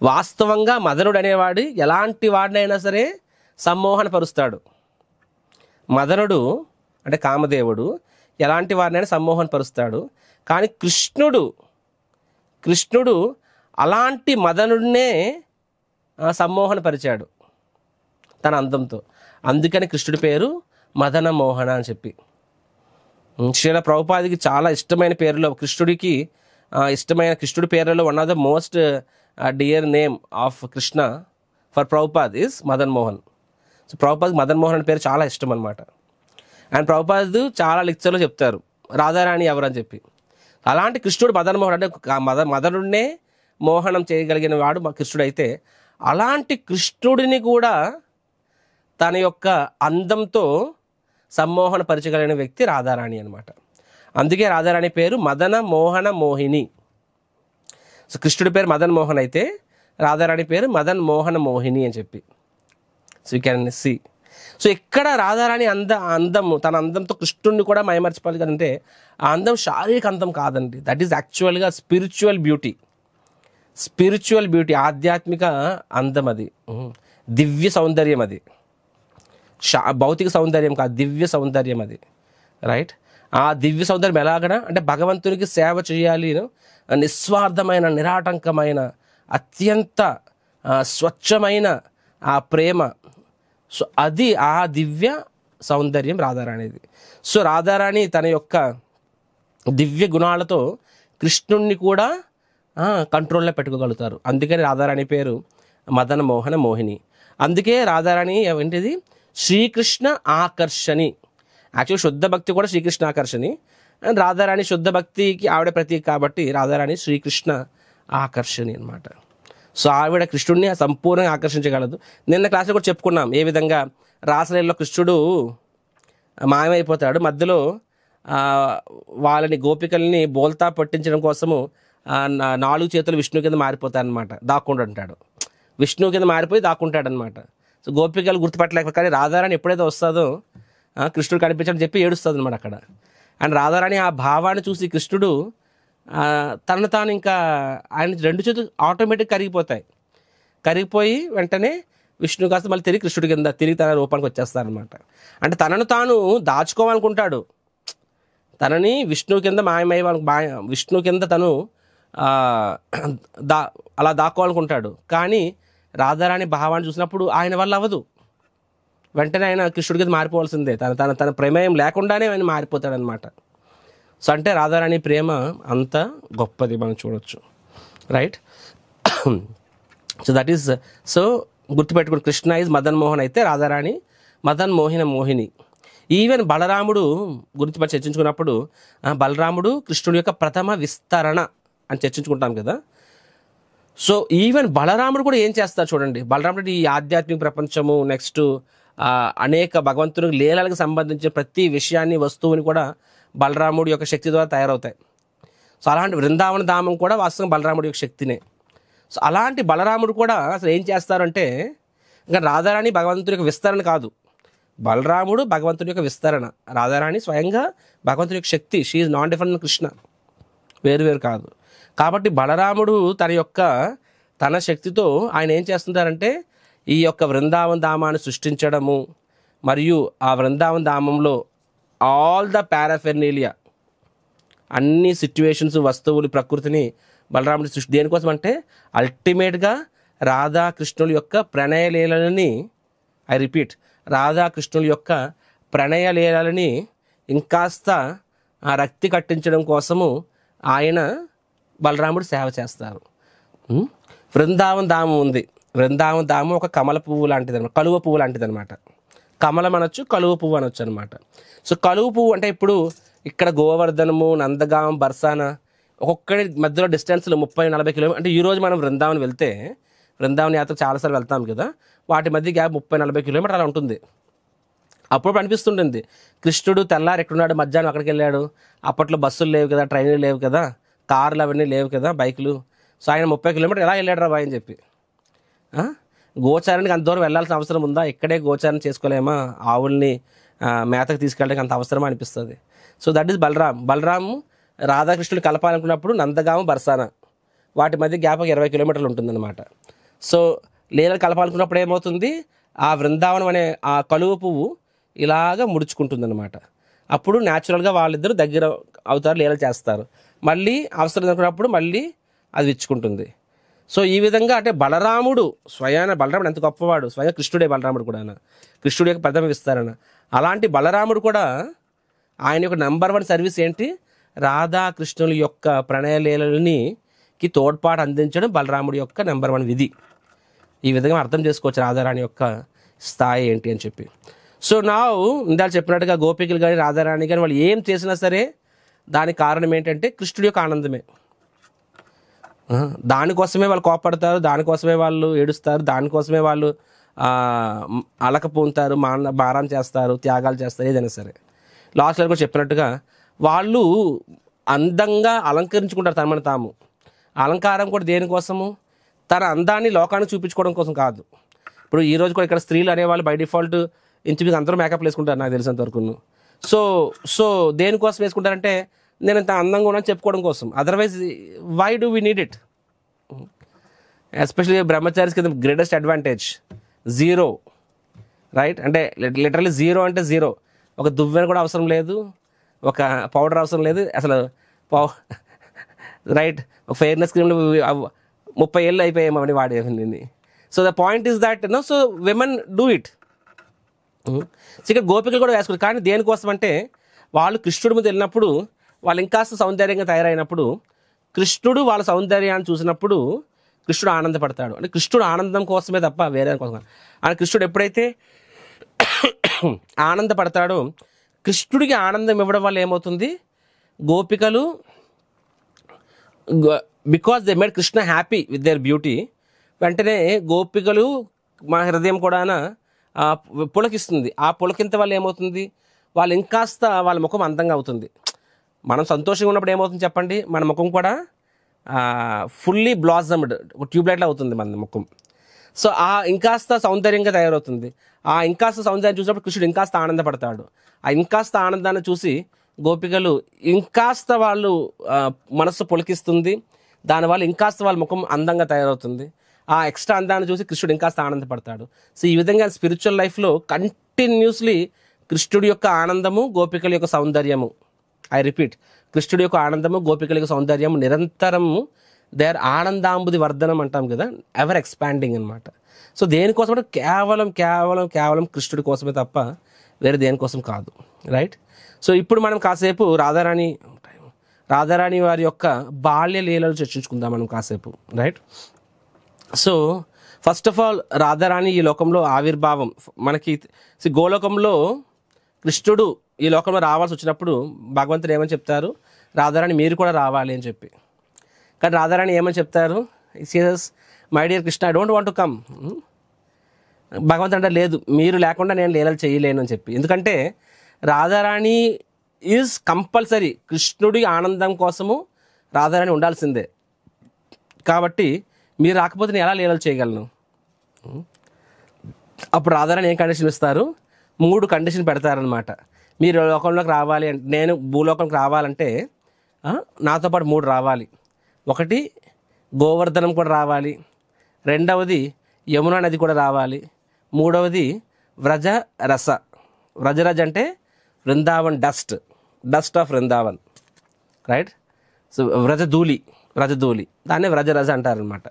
వాస్తవంగా మదనుడు అనేవాడు ఎలాంటి వాడినైనా సరే సమ్మోహన పరుస్తాడు. మదనుడు అంటే కామదేవుడు ఎలాంటి వారినైనా సమ్మోహన పరుస్తాడు. కానీ కృష్ణుడు అలాంటి మదనుడినే సమ్మోహన పరిచాడు తన అందంతో. అందుకని కృష్ణుడి పేరు మదన మోహన అని చెప్పి. శ్రీల ప్రభుపాదికి చాలా ఇష్టమైన పేరులో కృష్ణుడి పేర్లలో one of the most dear name of Krishna for Prabhupad is Madan Mohan. So ప్రభుపాద్కి మదన్ మోహన్ అనే పేరు చాలా ఇష్టం అనమాట. అండ్ ప్రభుపాద్ చాలా లెక్చర్లో చెప్తారు రాధారాణి ఎవరని చెప్పి. అలాంటి కృష్ణుడు మదన్ మోహన్ అంటే మదనుడినే మోహనం చేయగలిగిన వాడు మా కృష్ణుడు అయితే, అలాంటి కృష్ణుడిని కూడా తన యొక్క అందంతో సమ్మోహన పరిచగలిగిన వ్యక్తి రాధారాణి అనమాట. అందుకే రాధారాణి పేరు మదన మోహన మోహిని. సో కృష్ణుడి పేరు మదన్ మోహన్ అయితే రాధారాణి పేరు మదన్ మోహన మోహిని అని చెప్పి. So you can see. So ఇక్కడ రాధారాణి అందము తన అందంతో కృష్ణుడిని కూడా మైమర్చిపోవాలి కదంటే, ఆ అందం శారీరక అందం కాదండి, దట్ ఈస్ యాక్చువల్గా స్పిరిచువల్ బ్యూటీ, ఆధ్యాత్మిక అందం అది, దివ్య సౌందర్యం అది, భౌతిక సౌందర్యం కాదు, దివ్య సౌందర్యం అది, రైట్? ఆ దివ్య సౌందర్యం ఎలాగనా అంటే భగవంతునికి సేవ చేయాలి, నిస్వార్థమైన నిరాటంకమైన అత్యంత స్వచ్ఛమైన ఆ ప్రేమ. సో అది ఆ దివ్య సౌందర్యం రాధారాణిది. సో రాధారాణి తన యొక్క దివ్య గుణాలతో కృష్ణుణ్ణి కూడా కంట్రోల్లో పెట్టుకోగలుగుతారు. అందుకని రాధారాణి పేరు మదన మోహన మోహిని. అందుకే రాధారాణి ఏంటిది, శ్రీకృష్ణ ఆకర్షణి. యాక్చువల్ శుద్ధ భక్తి కూడా శ్రీకృష్ణ ఆకర్షణి, అండ్ రాధారాణి శుద్ధ భక్తికి ఆవిడ ప్రతీక కాబట్టి రాధారాణి శ్రీకృష్ణ ఆకర్షణి అనమాట. సో ఆవిడ కృష్ణుడిని సంపూర్ణంగా ఆకర్షించగలదు. నిన్న క్లాస్లో కూడా చెప్పుకున్నాం ఏ విధంగా రాసలీలలో కృష్ణుడు మాయమైపోతాడు, మధ్యలో వాళ్ళని గోపికల్ని బోల్తా పట్టించడం కోసము 4 చేతులు విష్ణు కింద మారిపోతాయన్నమాట, దాక్కుంటుంటాడు. విష్ణువు కింద మారిపోయి దాక్కుంటాడనమాట. సో గోపికలు గుర్తుపట్టలేక, కానీ రాధారాణి ఎప్పుడైతే వస్తుందో కృష్ణుడు కనిపించని చెప్పి ఏడుస్తుంది అనమాట అక్కడ. అండ్ రాధారాణి ఆ భావాన్ని చూసి కృష్ణుడు తనను తాను ఇంకా ఆయన 2 చేతులు ఆటోమేటిక్ కరిగిపోయి వెంటనే విష్ణు కాస్త మళ్ళీ కృష్ణుడి కింద తిరిగి తన రూపానికి వచ్చేస్తారనమాట. అంటే తనను తాను దాచుకోవాలనుకుంటాడు, తనని విష్ణువు కింద విష్ణు కింద తను అలా దాక్కోవాలనుకుంటాడు. కానీ రాధారాణి భావాన్ని చూసినప్పుడు ఆయన వల్ల అవ్వదు, వెంటనే ఆయన కృష్ణుడి కింద మారిపోవాల్సిందే, తన ప్రమేయం లేకుండానే ఆయన మారిపోతాడనమాట. సో అంటే రాధారాణి ప్రేమ అంత గొప్పది మనం చూడవచ్చు, right. So that is, so గుర్తుపెట్టుకుని కృష్ణ ఈజ్ మదన్ మోహన్ అయితే రాధారాణి మదన్ మోహిని. ఈవెన్ బలరాముడు గురించి మనం చర్చించుకున్నప్పుడు బలరాముడు కృష్ణుడి యొక్క ప్రథమ విస్తరణ అని చర్చించుకుంటాం కదా. సో ఈవెన్ బలరాముడు కూడా ఏం చేస్తారు చూడండి. బలరాముడు ఈ ఆధ్యాత్మిక ప్రపంచము, నెక్స్ట్ అనేక భగవంతునికి లీలలకు సంబంధించిన ప్రతి విషయాన్ని, వస్తువుని కూడా బలరాముడి యొక్క శక్తి ద్వారా తయారవుతాయి. సో అలాంటి బృందావన ధామం కూడా వాస్తవం బలరాముడి యొక్క శక్తినే. సో అలాంటి బలరాముడు కూడా అసలు ఏం చేస్తారంటే, ఇంకా రాధారాణి భగవంతుడి యొక్క విస్తరణ కాదు, బలరాముడు భగవంతుడి యొక్క విస్తరణ, రాధారాణి స్వయంగా భగవంతుడి యొక్క శక్తి. She is not different Krishna, వేరు కాదు. కాబట్టి బలరాముడు తన శక్తితో ఆయన ఏం చేస్తుంటారంటే ఈ యొక్క వృందావన ధామాన్ని సృష్టించడము, మరియు ఆ వృందావన ధామంలో ఆల్ ద పారాఫెర్నీలియా, అన్ని సిచ్యువేషన్స్, వస్తువులు, ప్రకృతిని బలరాముడి సృష్టి దేనికోసం అంటే అల్టిమేట్గా రాధాకృష్ణుల యొక్క ప్రణయలీలని, ఐ రిపీట్, రాధాకృష్ణుల యొక్క ప్రణయలీలని ఇంకాస్త రక్తి కట్టించడం కోసము ఆయన బలరాముడు సేవ చేస్తారు. వృందావన ధామం ఉంది, వృందావన ధామం ఒక కమల పువ్వు లాంటిది అనమాట, కలువ పువ్వు లాంటిది అనమాట. కమలం అనొచ్చు, కలువ పువ్వు అనొచ్చు అనమాట. సో కలువ పువ్వు అంటే ఇప్పుడు ఇక్కడ గోవర్ధనము, నందగాం, బర్సానా ఒక్కొక్కడి మధ్యలో డిస్టెన్స్లో 30-40 కిలోమీటర్. అంటే ఈరోజు మనం వృందావన్ వెళ్తే, వృందావన యాత్ర చాలాసార్లు వెళ్తాం కదా, వాటి మధ్య గ్యాప్ 30-40 కిలోమీటర్ అలా ఉంటుంది. అప్పుడు అనిపిస్తుంటుంది కృష్ణుడు తెల్లారు ఎక్కడున్నాడు, మధ్యాహ్నం అక్కడికి వెళ్ళాడు. అప్పట్లో బస్సులు లేవు కదా, ట్రైన్లు లేవు కదా, కార్లు అవన్నీ లేవు కదా, బైకులు. సో ఆయన 30 కిలోమీటర్ ఎలా వెళ్ళాడు రా బాయ్ అని చెప్పి. గోచారానికి అంత దూరం వెళ్ళాల్సిన అవసరం ఉందా? ఇక్కడే గోచారం చేసుకోలేమా? ఆవుల్ని మేతకు తీసుకెళ్ళడానికి అంత అవసరమా అనిపిస్తుంది. సో దట్ ఈస్ బలరాము రాధాకృష్ణుడు కలపాలనుకున్నప్పుడు నందగాము, బర్సానా వాటి మధ్య గ్యాప్ 20 కిలోమీటర్లు ఉంటుందన్నమాట. సో లీలలు కలపాలనుకున్నప్పుడు ఏమవుతుంది, ఆ వృందావనం అనే ఆ కలువ పువ్వు ఇలాగా ముడుచుకుంటుందన్నమాట. అప్పుడు న్యాచురల్గా వాళ్ళిద్దరూ దగ్గర అవుతారు, లీలలు చేస్తారు. మళ్ళీ అవసరం అనుకున్నప్పుడు మళ్ళీ అది విచ్చుకుంటుంది. సో ఈ విధంగా అంటే బలరాముడు బలరాముడు ఎంత గొప్పవాడు, స్వయం కృష్ణుడే బలరాముడు కూడా, కృష్ణుడి యొక్క ప్రథమ విస్తరణ. అలాంటి బలరాముడు కూడా ఆయన యొక్క నెంబర్ 1 సర్వీస్ ఏంటి, రాధాకృష్ణుల యొక్క ప్రణయలీలకి తోడ్పాటు అందించడం బలరాముడి యొక్క నెంబర్ 1 విధి. ఈ విధంగా అర్థం చేసుకోవచ్చు రాధారాణి యొక్క స్థాయి ఏంటి అని చెప్పి. సో నా ఇందాక చెప్పినట్టుగా గోపికలు కానీ రాధారాణి కానీ వాళ్ళు ఏం చేసినా సరే దానికి కారణం ఏంటంటే కృష్ణుడి యొక్క ఆనందమే. దానికోసమే వాళ్ళు కోపడతారు, దానికోసమే వాళ్ళు ఏడుస్తారు, దానికోసమే వాళ్ళు అలకపోతారు, మారం చేస్తారు, త్యాగాలు చేస్తారు, ఏదైనా సరే. లాస్ట్లో కూడా చెప్పినట్టుగా వాళ్ళు అందంగా అలంకరించుకుంటారు తమను తాము. అలంకారం కూడా దేనికోసము, తన అందాన్ని లోకానికి చూపించుకోవడం కోసం కాదు. ఇప్పుడు ఈరోజు కూడా ఇక్కడ స్త్రీలు అనేవాళ్ళు బై డిఫాల్ట్ ఇంచుమించు అందరూ మేకప్ వేసుకుంటారు నాకు తెలిసినంత వరకు. సో దేనికోసం వేసుకుంటారంటే నేను ఇంత అందంగా ఉన్నాను చెప్పుకోవడం కోసం. Otherwise why do we need it? Especially brahmacharis కింద గ్రేటెస్ట్ అడ్వాంటేజ్ జీరో, రైట్? అంటే లిటరల్లీ జీరో అంటే జీరో. ఒక దువ్వెన కూడా అవసరం లేదు, ఒక పౌడర్ అవసరం లేదు అసలు, రైట్? ఒక ఫెయిర్నెస్ క్రీమ్లు 30 ఏళ్ళు అయిపోయాయి అవన్నీ వాడేది. So the point is that so women do it. So ఇక్కడ గోపికలు కూడా వేసుకుంటారు. కానీ దేనికోసం అంటే వాళ్ళు కృష్ణుడి మీద వెళ్ళినప్పుడు, వాళ్ళు ఇంకాస్త సౌందర్యంగా తయారైనప్పుడు, కృష్ణుడు వాళ్ళ సౌందర్యాన్ని చూసినప్పుడు కృష్ణుడు ఆనందపడతాడు. అంటే కృష్ణుడు ఆనందం కోసమే తప్ప వేరే కోసం. ఆయన కృష్ణుడు ఎప్పుడైతే ఆనందపడతాడో కృష్ణుడికి ఆనందం ఇవ్వడం వల్ల ఏమవుతుంది, గోపికలు because they made Krishna happy with their beauty, వెంటనే గోపికలు మా హృదయం కూడా పులకిస్తుంది. ఆ పులకింత వల్ల ఏమవుతుంది, వాళ్ళు ఇంకాస్త వాళ్ళ ముఖం అందంగా అవుతుంది. మనం సంతోషంగా ఉన్నప్పుడు ఏమవుతుంది చెప్పండి, మన ముఖం కూడా ఫుల్లీ బ్లాజమ్డ్ ట్యూబ్లైట్లో అవుతుంది మన ముఖం. సో ఆ ఇంకాస్త సౌందర్యంగా తయారవుతుంది. ఆ ఇంకాస్త సౌందర్యం చూసినప్పుడు కృష్ణుడు ఇంకాస్త ఆనందపడతాడు. ఆ ఇంకాస్త ఆనందాన్ని చూసి గోపికలు ఇంకాస్త వాళ్ళు మనస్సు పులకిస్తుంది. దానివల్ల ఇంకాస్త వాళ్ళ ముఖం అందంగా తయారవుతుంది. ఆ ఎక్స్ట్రా అందాన్ని చూసి కృష్ణుడు ఇంకాస్త ఆనందపడతాడు. సో ఈ విధంగా స్పిరిచువల్ లైఫ్లో కంటిన్యూస్లీ కృష్ణుడి యొక్క ఆనందము, గోపికల యొక్క సౌందర్యము, ఐ రిపీట్, కృష్ణుడి యొక్క ఆనందము, గోపికల యొక్క సౌందర్యము నిరంతరము దే ఆర్ ఆనందాంబుది వర్ధనం అంటాం కదా, ఎవర్ ఎక్స్పాండింగ్ అనమాట. సో దేనికోసం అంటే కేవలం కేవలం కేవలం కృష్ణుడి కోసమే తప్ప వేరే దేనికోసం కాదు, రైట్. సో ఇప్పుడు మనం కాసేపు రాధారాణి వారి యొక్క బాల్య లీలలు చర్చించుకుందాం మనం కాసేపు, right. So first of all Radharani ఈ లోకంలో ఆవిర్భావం మనకి గోలోకంలో కృష్ణుడు ఈ లోకంలో రావాల్సి వచ్చినప్పుడు భగవంతుడు ఏమని చెప్తారు, రాధారాణి మీరు కూడా రావాలి అని చెప్పి. కానీ రాధారాణి ఏమని చెప్తారు, serious my dear Krishna I don't want to come. భగవంతుడు అంటే లేదు, మీరు లేకుండా నేను లీలలు చేయలేను అని చెప్పి. ఎందుకంటే రాధారాణి ఈజ్ కంపల్సరీ, కృష్ణుడి ఆనందం కోసము రాధారాణి ఉండాల్సిందే. కాబట్టి మీరు రాకపోతే నేను ఎలా లీలలు చేయగలను. అప్పుడు రాధారాణి ఏం కండిషన్ ఇస్తారు, 3 కండిషన్ పెడతారనమాట. మీరు లోకంలోకి రావాలి అంటే, నేను భూలోకంకి రావాలంటే నాతో పాటు 3 రావాలి. ఒకటి గోవర్ధనం కూడా రావాలి, రెండవది యమునా నది కూడా రావాలి, మూడవది వ్రజరస. వ్రజరజ అంటే Vrindavan dust of Vrindavan, right. So వ్రజధూళి దాన్నే వ్రజరజ అంటారనమాట.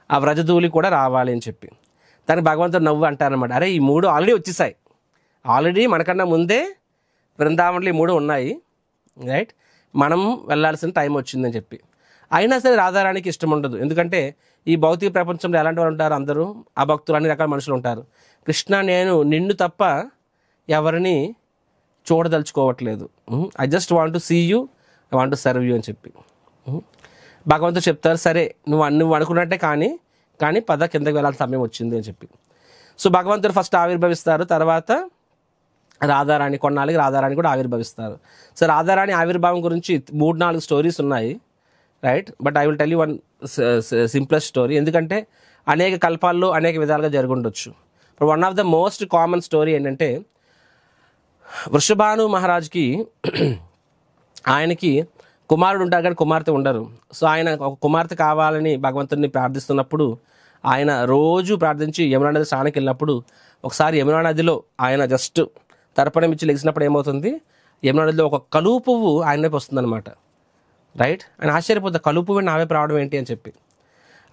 ఆ వ్రజధూళి కూడా రావాలి అని చెప్పి దానికి భగవంతుడు నవ్వు అంటారనమాట. అరే ఈ 3 ఆల్రెడీ వచ్చేసాయి, ఆల్రెడీ మనకన్నా ముందే బృందావన్లో ఈ 3 ఉన్నాయి, రైట్. మనం వెళ్ళాల్సిన టైం వచ్చిందని చెప్పి. అయినా సరే రాధారాణికి ఇష్టం ఉండదు. ఎందుకంటే ఈ భౌతిక ప్రపంచంలో ఎలాంటి వాళ్ళు ఉంటారు, అందరూ ఆ భక్తులు అన్ని రకాల మనుషులు ఉంటారు. కృష్ణ నేను నిన్ను తప్ప ఎవరిని చూడదలుచుకోవట్లేదు, I just want to see you, I want to serve you అని చెప్పి భగవంతుడు చెప్తారు. సరే నువ్వు అనుకున్నట్టే కానీ పద కిందకి వెళ్ళాల్సిన సమయం వచ్చింది అని చెప్పి. సో భగవంతుడు ఫస్ట్ ఆవిర్భవిస్తారు, తర్వాత రాధారాణి, కొన్నాళ్ళకి రాధారాణి కూడా ఆవిర్భవిస్తారు. సో రాధారాణి ఆవిర్భావం గురించి 3-4 స్టోరీస్ ఉన్నాయి, right. But I will tell you one simplest story. ఎందుకంటే అనేక కల్పాల్లో అనేక విధాలుగా జరుగుండొచ్చు. ఇప్పుడు one of the most common story ఏంటంటే, వృషభాను మహారాజ్కి ఆయనకి కుమారుడు ఉంటారు కానీ కుమార్తె ఉండరు. సో ఆయన ఒక కుమార్తె కావాలని భగవంతుడిని ప్రార్థిస్తున్నప్పుడు ఆయన రోజు ప్రార్థించి యమునా నది స్నానానికి వెళ్ళినప్పుడు ఒకసారి యమునా నదిలో ఆయన జస్ట్ తర్పణం ఇచ్చి లెగిసినప్పుడు ఏమవుతుంది, యమునా నదిలో ఒక కలువ పువ్వు ఆయన వైపు వస్తుందన్నమాట, రైట్. ఆయన ఆశ్చర్యపోతుంది, కలువ పువ్వు నా వైపు రావడం ఏంటి అని చెప్పి.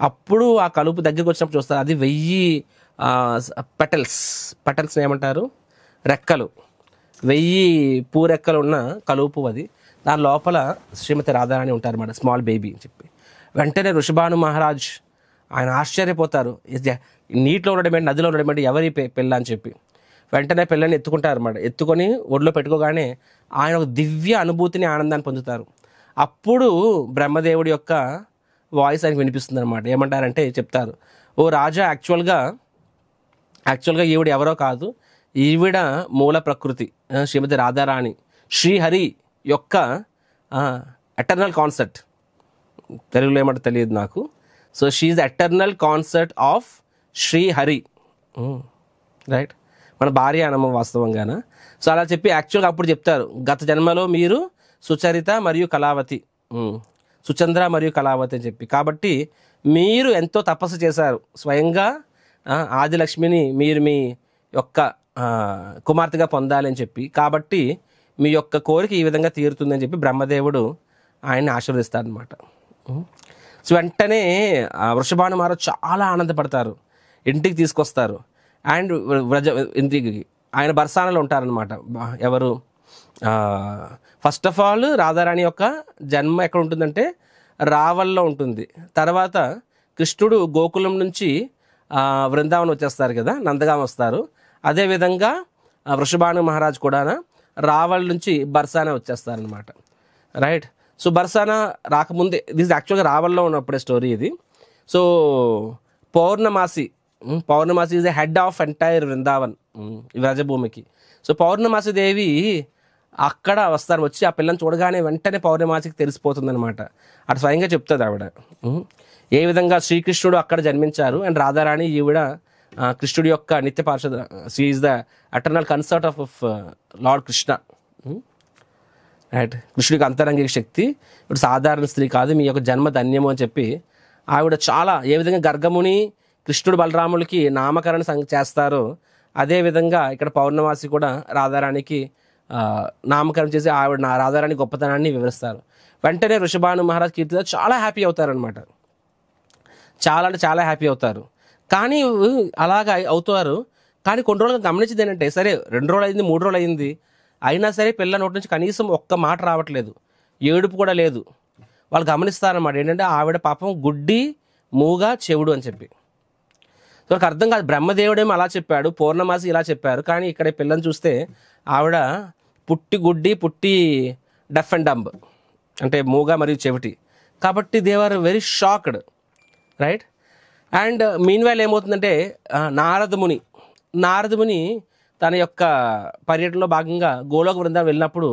అప్పుడు ఆ కలుపు దగ్గరికి వచ్చినప్పుడు చూస్తారు, అది 1000 పెటల్స్ ఏమంటారు, రెక్కలు, 1000 పూరెక్కలు ఉన్న కలువ పువ్వు అది. దాని లోపల శ్రీమతి రాధారాణి ఉంటారన్నమాట, స్మాల్ బేబీ అని చెప్పి. వెంటనే వృషభాను మహారాజ్ ఆయన ఆశ్చర్యపోతారు, నీటిలో ఉండడం ఏంటి, నదిలో ఉండడం ఏంటి, ఎవరి పిల్ల అని చెప్పి. వెంటనే పిల్లని ఎత్తుకుంటారన్నమాట. ఎత్తుకొని ఒడిలో పెట్టుకోగానే ఆయన ఒక దివ్య అనుభూతిని, ఆనందాన్ని పొందుతారు. అప్పుడు బ్రహ్మదేవుడి యొక్క వాయిస్ ఆయనకు వినిపిస్తుంది అనమాట. ఏమంటారంటే చెప్తారు, ఓ రాజా, యాక్చువల్గా ఈవిడ ఎవరో కాదు, ఈవిడ మూల ప్రకృతి శ్రీమతి రాధారాణి, శ్రీహరి యొక్క ఎటర్నల్ కాన్సెప్ట్. తెలుగులో ఏమంటే తెలియదు నాకు. So she is the eternal concept of Srihari, right. మన భార్య అనమ్మ వాస్తవంగాన. సో అలా చెప్పి యాక్చువల్గా అప్పుడు చెప్తారు, గత జన్మలో మీరు సుచరిత మరియు కళావతి, సుచంద్ర మరియు కళావతి అని చెప్పి. కాబట్టి మీరు ఎంతో తపస్సు చేశారు, స్వయంగా ఆదిలక్ష్మిని మీరు మీ యొక్క కుమార్తెగా పొందాలి అని చెప్పి. కాబట్టి మీ యొక్క కోరిక ఈ విధంగా తీరుతుందని చెప్పి బ్రహ్మదేవుడు ఆయన్ని ఆశీర్వదిస్తాడనమాట. సో వెంటనే వృషభాను మహారాజు చాలా ఆనందపడతారు, ఇంటికి తీసుకొస్తారు. అండ్ ఇంటికి ఆయన బర్సానలో ఉంటారనమాట. ఎవరు, ఫస్ట్ ఆఫ్ ఆల్ రాధారాణి యొక్క జన్మ ఎక్కడ ఉంటుందంటే రావల్లో ఉంటుంది. తర్వాత కృష్ణుడు గోకులం నుంచి బృందావనం వచ్చేస్తారు కదా, నందగాం వస్తారు. అదేవిధంగా వృషభాను మహారాజ్ కూడా రావల్ నుంచి బర్సానా వచ్చేస్తారనమాట. రైట్. సో బర్సానా రాకముందే, దిస్ యాక్చువల్గా రావల్లో ఉన్నప్పుడే స్టోరీ ఇది. So Paurnamasi is the head of entire Vrindavan, వ్రజభూమికి. సో పౌర్ణమాసి దేవి అక్కడ వస్తారు, వచ్చి ఆ పిల్లని చూడగానే వెంటనే పౌర్ణమాసికి తెలిసిపోతుంది అనమాట. అటు స్వయంగా చెప్తుంది ఆవిడ ఏ విధంగా శ్రీకృష్ణుడు అక్కడ జన్మించారు అండ్ రాధారాణి ఈవిడ కృష్ణుడి యొక్క నిత్య పార్షద. She is the eternal consort of Lord Krishna. Right. కృష్ణుడికి అంతరంగిక శక్తి, ఇప్పుడు సాధారణ స్త్రీ కాదు, మీ యొక్క జన్మ ధన్యము అని చెప్పి ఆవిడ చాలా ఏ విధంగా గర్గముని కృష్ణుడు బలరాములకి నామకరణ చేస్తారో అదేవిధంగా ఇక్కడ పౌర్ణమాసి కూడా రాధారాణికి నామకరణం చేసి ఆవిడ రాధారాణి గొప్పతనాన్ని వివరిస్తారు. వెంటనే వృషభాను మహారాజ్ కీర్తితో చాలా హ్యాపీ అవుతారనమాట. చాలా అంటే చాలా హ్యాపీ అవుతారు. కానీ అలాగా అవుతారు. కానీ కొన్ని రోజులు గమనించింది ఏంటంటే, సరే 2 రోజులు అయింది, 3 రోజులు అయింది, అయినా సరే పిల్ల నోటి నుంచి కనీసం ఒక్క మాట రావట్లేదు, ఏడుపు కూడా లేదు. వాళ్ళు గమనిస్తారన్నమాట ఏంటంటే ఆవిడ పాపం గుడ్డి, మూగా, చెవుడు అని చెప్పి. వాళ్ళకి అర్థం కాదు, బ్రహ్మదేవుడేమో అలా చెప్పాడు, పౌర్ణమాసి ఇలా చెప్పారు, కానీ ఇక్కడ పిల్లని చూస్తే ఆవిడ పుట్టి గుడ్డి, పుట్టి డెఫ్ అండ్ డంబ్, అంటే మూగా మరియు చెవిటి. కాబట్టి they are very shocked. Right. And meanwhile ఏమవుతుందంటే నారదముని తన యొక్క పర్యటనలో భాగంగా గోలోక బృందావనం వెళ్ళినప్పుడు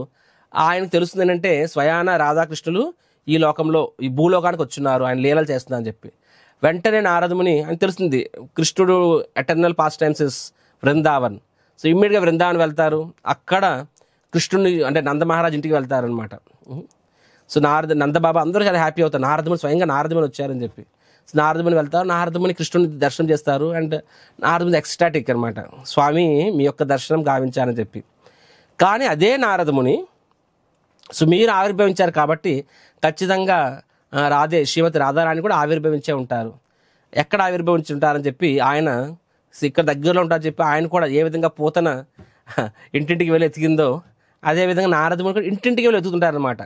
ఆయనకు తెలుస్తుంది ఏంటంటే స్వయాన రాధాకృష్ణులు ఈ లోకంలో, ఈ భూలోకానికి వచ్చున్నారు, ఆయన లీలలు చేస్తున్నారు అని చెప్పి. వెంటనే నారదముని అని తెలుస్తుంది కృష్ణుడు eternal past times is Vrindavan. So ఇమ్మీడియట్గా వృందావన్ వెళ్తారు. అక్కడ కృష్ణుడిని అంటే నందమహారాజ్ ఇంటికి వెళ్తారనమాట. సో నందబాబా అందరూ చాలా హ్యాపీ అవుతారు, నారదముని స్వయంగా నారదముని వచ్చారని చెప్పి. సో నారదముని వెళ్తారు, నారదముని కృష్ణుని దర్శనం చేస్తారు. అండ్ నారదముని ఎక్స్టాటిక్ అనమాట, స్వామి మీ యొక్క దర్శనం గావించారని చెప్పి. కానీ అదే నారదముని సో మీరు ఆవిర్భవించారు కాబట్టి ఖచ్చితంగా శ్రీమతి రాధారాణి కూడా ఆవిర్భవించే ఉంటారు. ఎక్కడ ఆవిర్భవించి ఉంటారని చెప్పి ఆయన ఇక్కడ దగ్గరలో ఉంటారని చెప్పి ఆయన కూడా ఏ విధంగా పూతన ఇంటింటికి వెళ్ళి ఎతికిందో అదేవిధంగా నారదముని కూడా ఇంటింటికి వెళ్ళి వెతుకుతుంటారు అనమాట.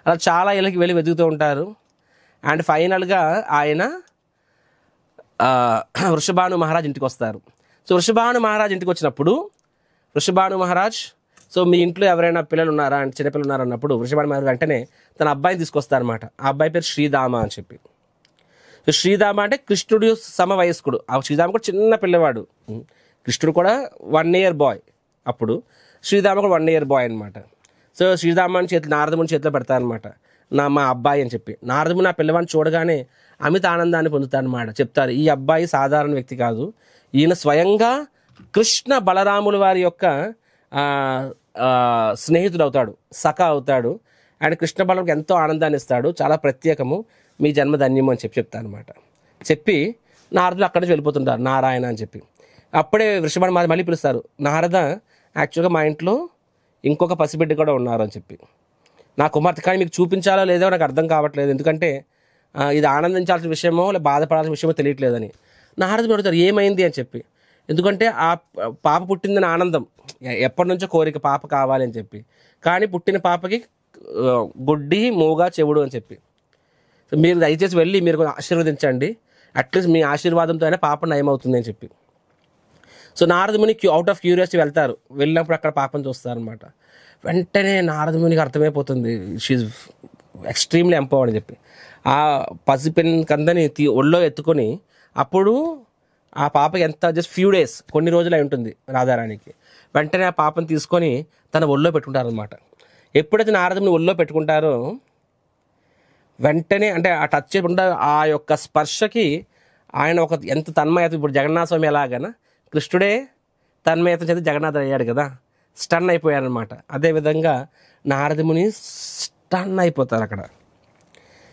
అలా చాలా ఇళ్ళకి వెళ్ళి వెతుకుతూ ఉంటారు. అండ్ ఫైనల్గా ఆయన వృషభాను మహారాజ్ ఇంటికి వస్తారు. సో వృషభాను మహారాజ్ ఇంటికి వచ్చినప్పుడు వృషభాను మహారాజ్ సో మీ ఇంట్లో ఎవరైనా పిల్లలు ఉన్నారా అంటే చిన్నపిల్లలు ఉన్నారా అన్నప్పుడు వృషభాను మహారాజ్ వెంటనే తన అబ్బాయిని తీసుకొస్తారనమాట. ఆ అబ్బాయి పేరు శ్రీధామ అని చెప్పి. సో శ్రీధామ అంటే కృష్ణుడు సమవయస్కుడు. ఆ శ్రీధామ కూడా చిన్న పిల్లవాడు. కృష్ణుడు కూడా 1 year బాయ్, అప్పుడు శ్రీధామ కూడా 1 year బాయ్ అనమాట. సో శ్రీధామని నారదముని చేతిలో పెడతారనమాట, మా అబ్బాయి అని చెప్పి. నారదముని ఆ పిల్లవాడిని చూడగానే అమిత ఆనందాన్ని పొందుతారనమాట. చెప్తారు ఈ అబ్బాయి సాధారణ వ్యక్తి కాదు, ఈయన స్వయంగా కృష్ణ బలరాముల వారి యొక్క స్నేహితుడు అవుతాడు, సఖ అవుతాడు. ఆయన కృష్ణ బలరాముకి ఎంతో ఆనందాన్ని ఇస్తాడు, చాలా ప్రత్యేకము, మీ జన్మ ధన్యము అని చెప్తాను అనమాట. చెప్పి నారదులు అక్కడి నుంచి వెళ్ళిపోతుంటారు, నారాయణ అని చెప్పి. అప్పుడే వృషభాను మళ్ళీ పిలుస్తారు, నారద యాక్చువల్గా మా ఇంట్లో ఇంకొక పసిబిడ్డ కూడా ఉన్నారు అని చెప్పి, నా కుమార్తె, కానీ మీకు చూపించాలో లేదో నాకు అర్థం కావట్లేదు, ఎందుకంటే ఇది ఆనందించాల్సిన విషయమో లేదా బాధపడాల్సిన విషయమో తెలియట్లేదని. నారదుడు అడుగుతారు ఏమైంది అని చెప్పి. ఎందుకంటే ఆ పాప పుట్టిందని ఆనందం, ఎప్పటి నుంచో కోరిక పాప కావాలి అని చెప్పి, కానీ పుట్టిన పాపకి గుడ్డి, మూగా, చెవుడు అని చెప్పి. మీరు దయచేసి వెళ్ళి మీరు ఆశీర్వదించండి, అట్లీస్ట్ మీ ఆశీర్వాదంతో అయినా పాప నయమవుతుంది అని చెప్పి. So Naradamuni out of curiosity వెళ్తారు. వెళ్ళినప్పుడు అక్కడ పాపను చూస్తారనమాట. వెంటనే నారదమునికి అర్థమైపోతుంది షీఈ్ ఎక్స్ట్రీమ్లీ ఎంపవర్డ్ అని చెప్పి. ఆ పసిపిన్కందని ఒళ్ళో ఎత్తుకొని, అప్పుడు ఆ పాపకి ఎంత జస్ట్ ఫ్యూ డేస్, కొన్ని రోజులు అయి ఉంటుంది రాధారాణికి. వెంటనే ఆ పాపను తీసుకొని తన ఒళ్ళో పెట్టుకుంటారనమాట. ఎప్పుడైతే నారదముని ఒళ్ళో పెట్టుకుంటారో వెంటనే అంటే ఆ టచ్ చేయకుండా ఆ యొక్క స్పర్శకి ఆయన ఒక ఎంత తన్మయత, ఇప్పుడు జగన్నాథ స్వామి ఎలాగనా కృష్ణుడే తన్మయత చేత జగన్నాథుడు అయ్యాడు కదా, స్టన్ అయిపోయారనమాట. అదేవిధంగా నారదముని స్టన్ అయిపోతారు అక్కడ,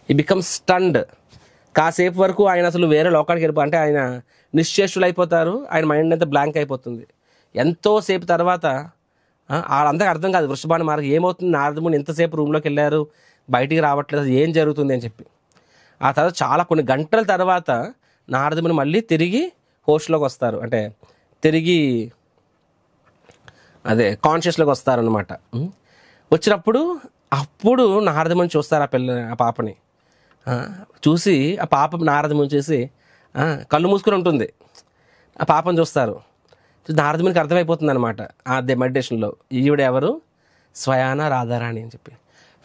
ఈ బికమ్ స్టన్డ్. కాసేపు వరకు ఆయన అసలు వేరే లోకానికి వెళ్ళిపో అంటే ఆయన నిశ్చేష్టులు అయిపోతారు, ఆయన మైండ్ అంతా బ్లాంక్ అయిపోతుంది. ఎంతోసేపు తర్వాత వాళ్ళందరికీ అర్థం కాదు వృషభాను మహారాజ్ ఏమవుతుంది, నారదముని ఎంతసేపు రూమ్లోకి వెళ్ళారు, బయటికి రావట్లేదు, ఏం జరుగుతుంది అని చెప్పి. ఆ తర్వాత చాలా కొన్ని గంటల తర్వాత నారదముని మళ్ళీ తిరిగి హోస్ట్లోకి వస్తారు, అంటే తిరిగి కాన్షియస్లోకి వస్తారనమాట. వచ్చినప్పుడు అప్పుడు నారదముని చూస్తారు ఆ పాపని. చూసి ఆ పాప నారదముని చూసి కళ్ళు మూసుకొని ఉంటుంది, ఆ పాపను చూస్తారు. సో నారదమునికి అర్థమైపోతుంది అనమాట అదే మెడిటేషన్లో ఈవిడ ఎవరు, స్వయాన రాధారాణి అని చెప్పి.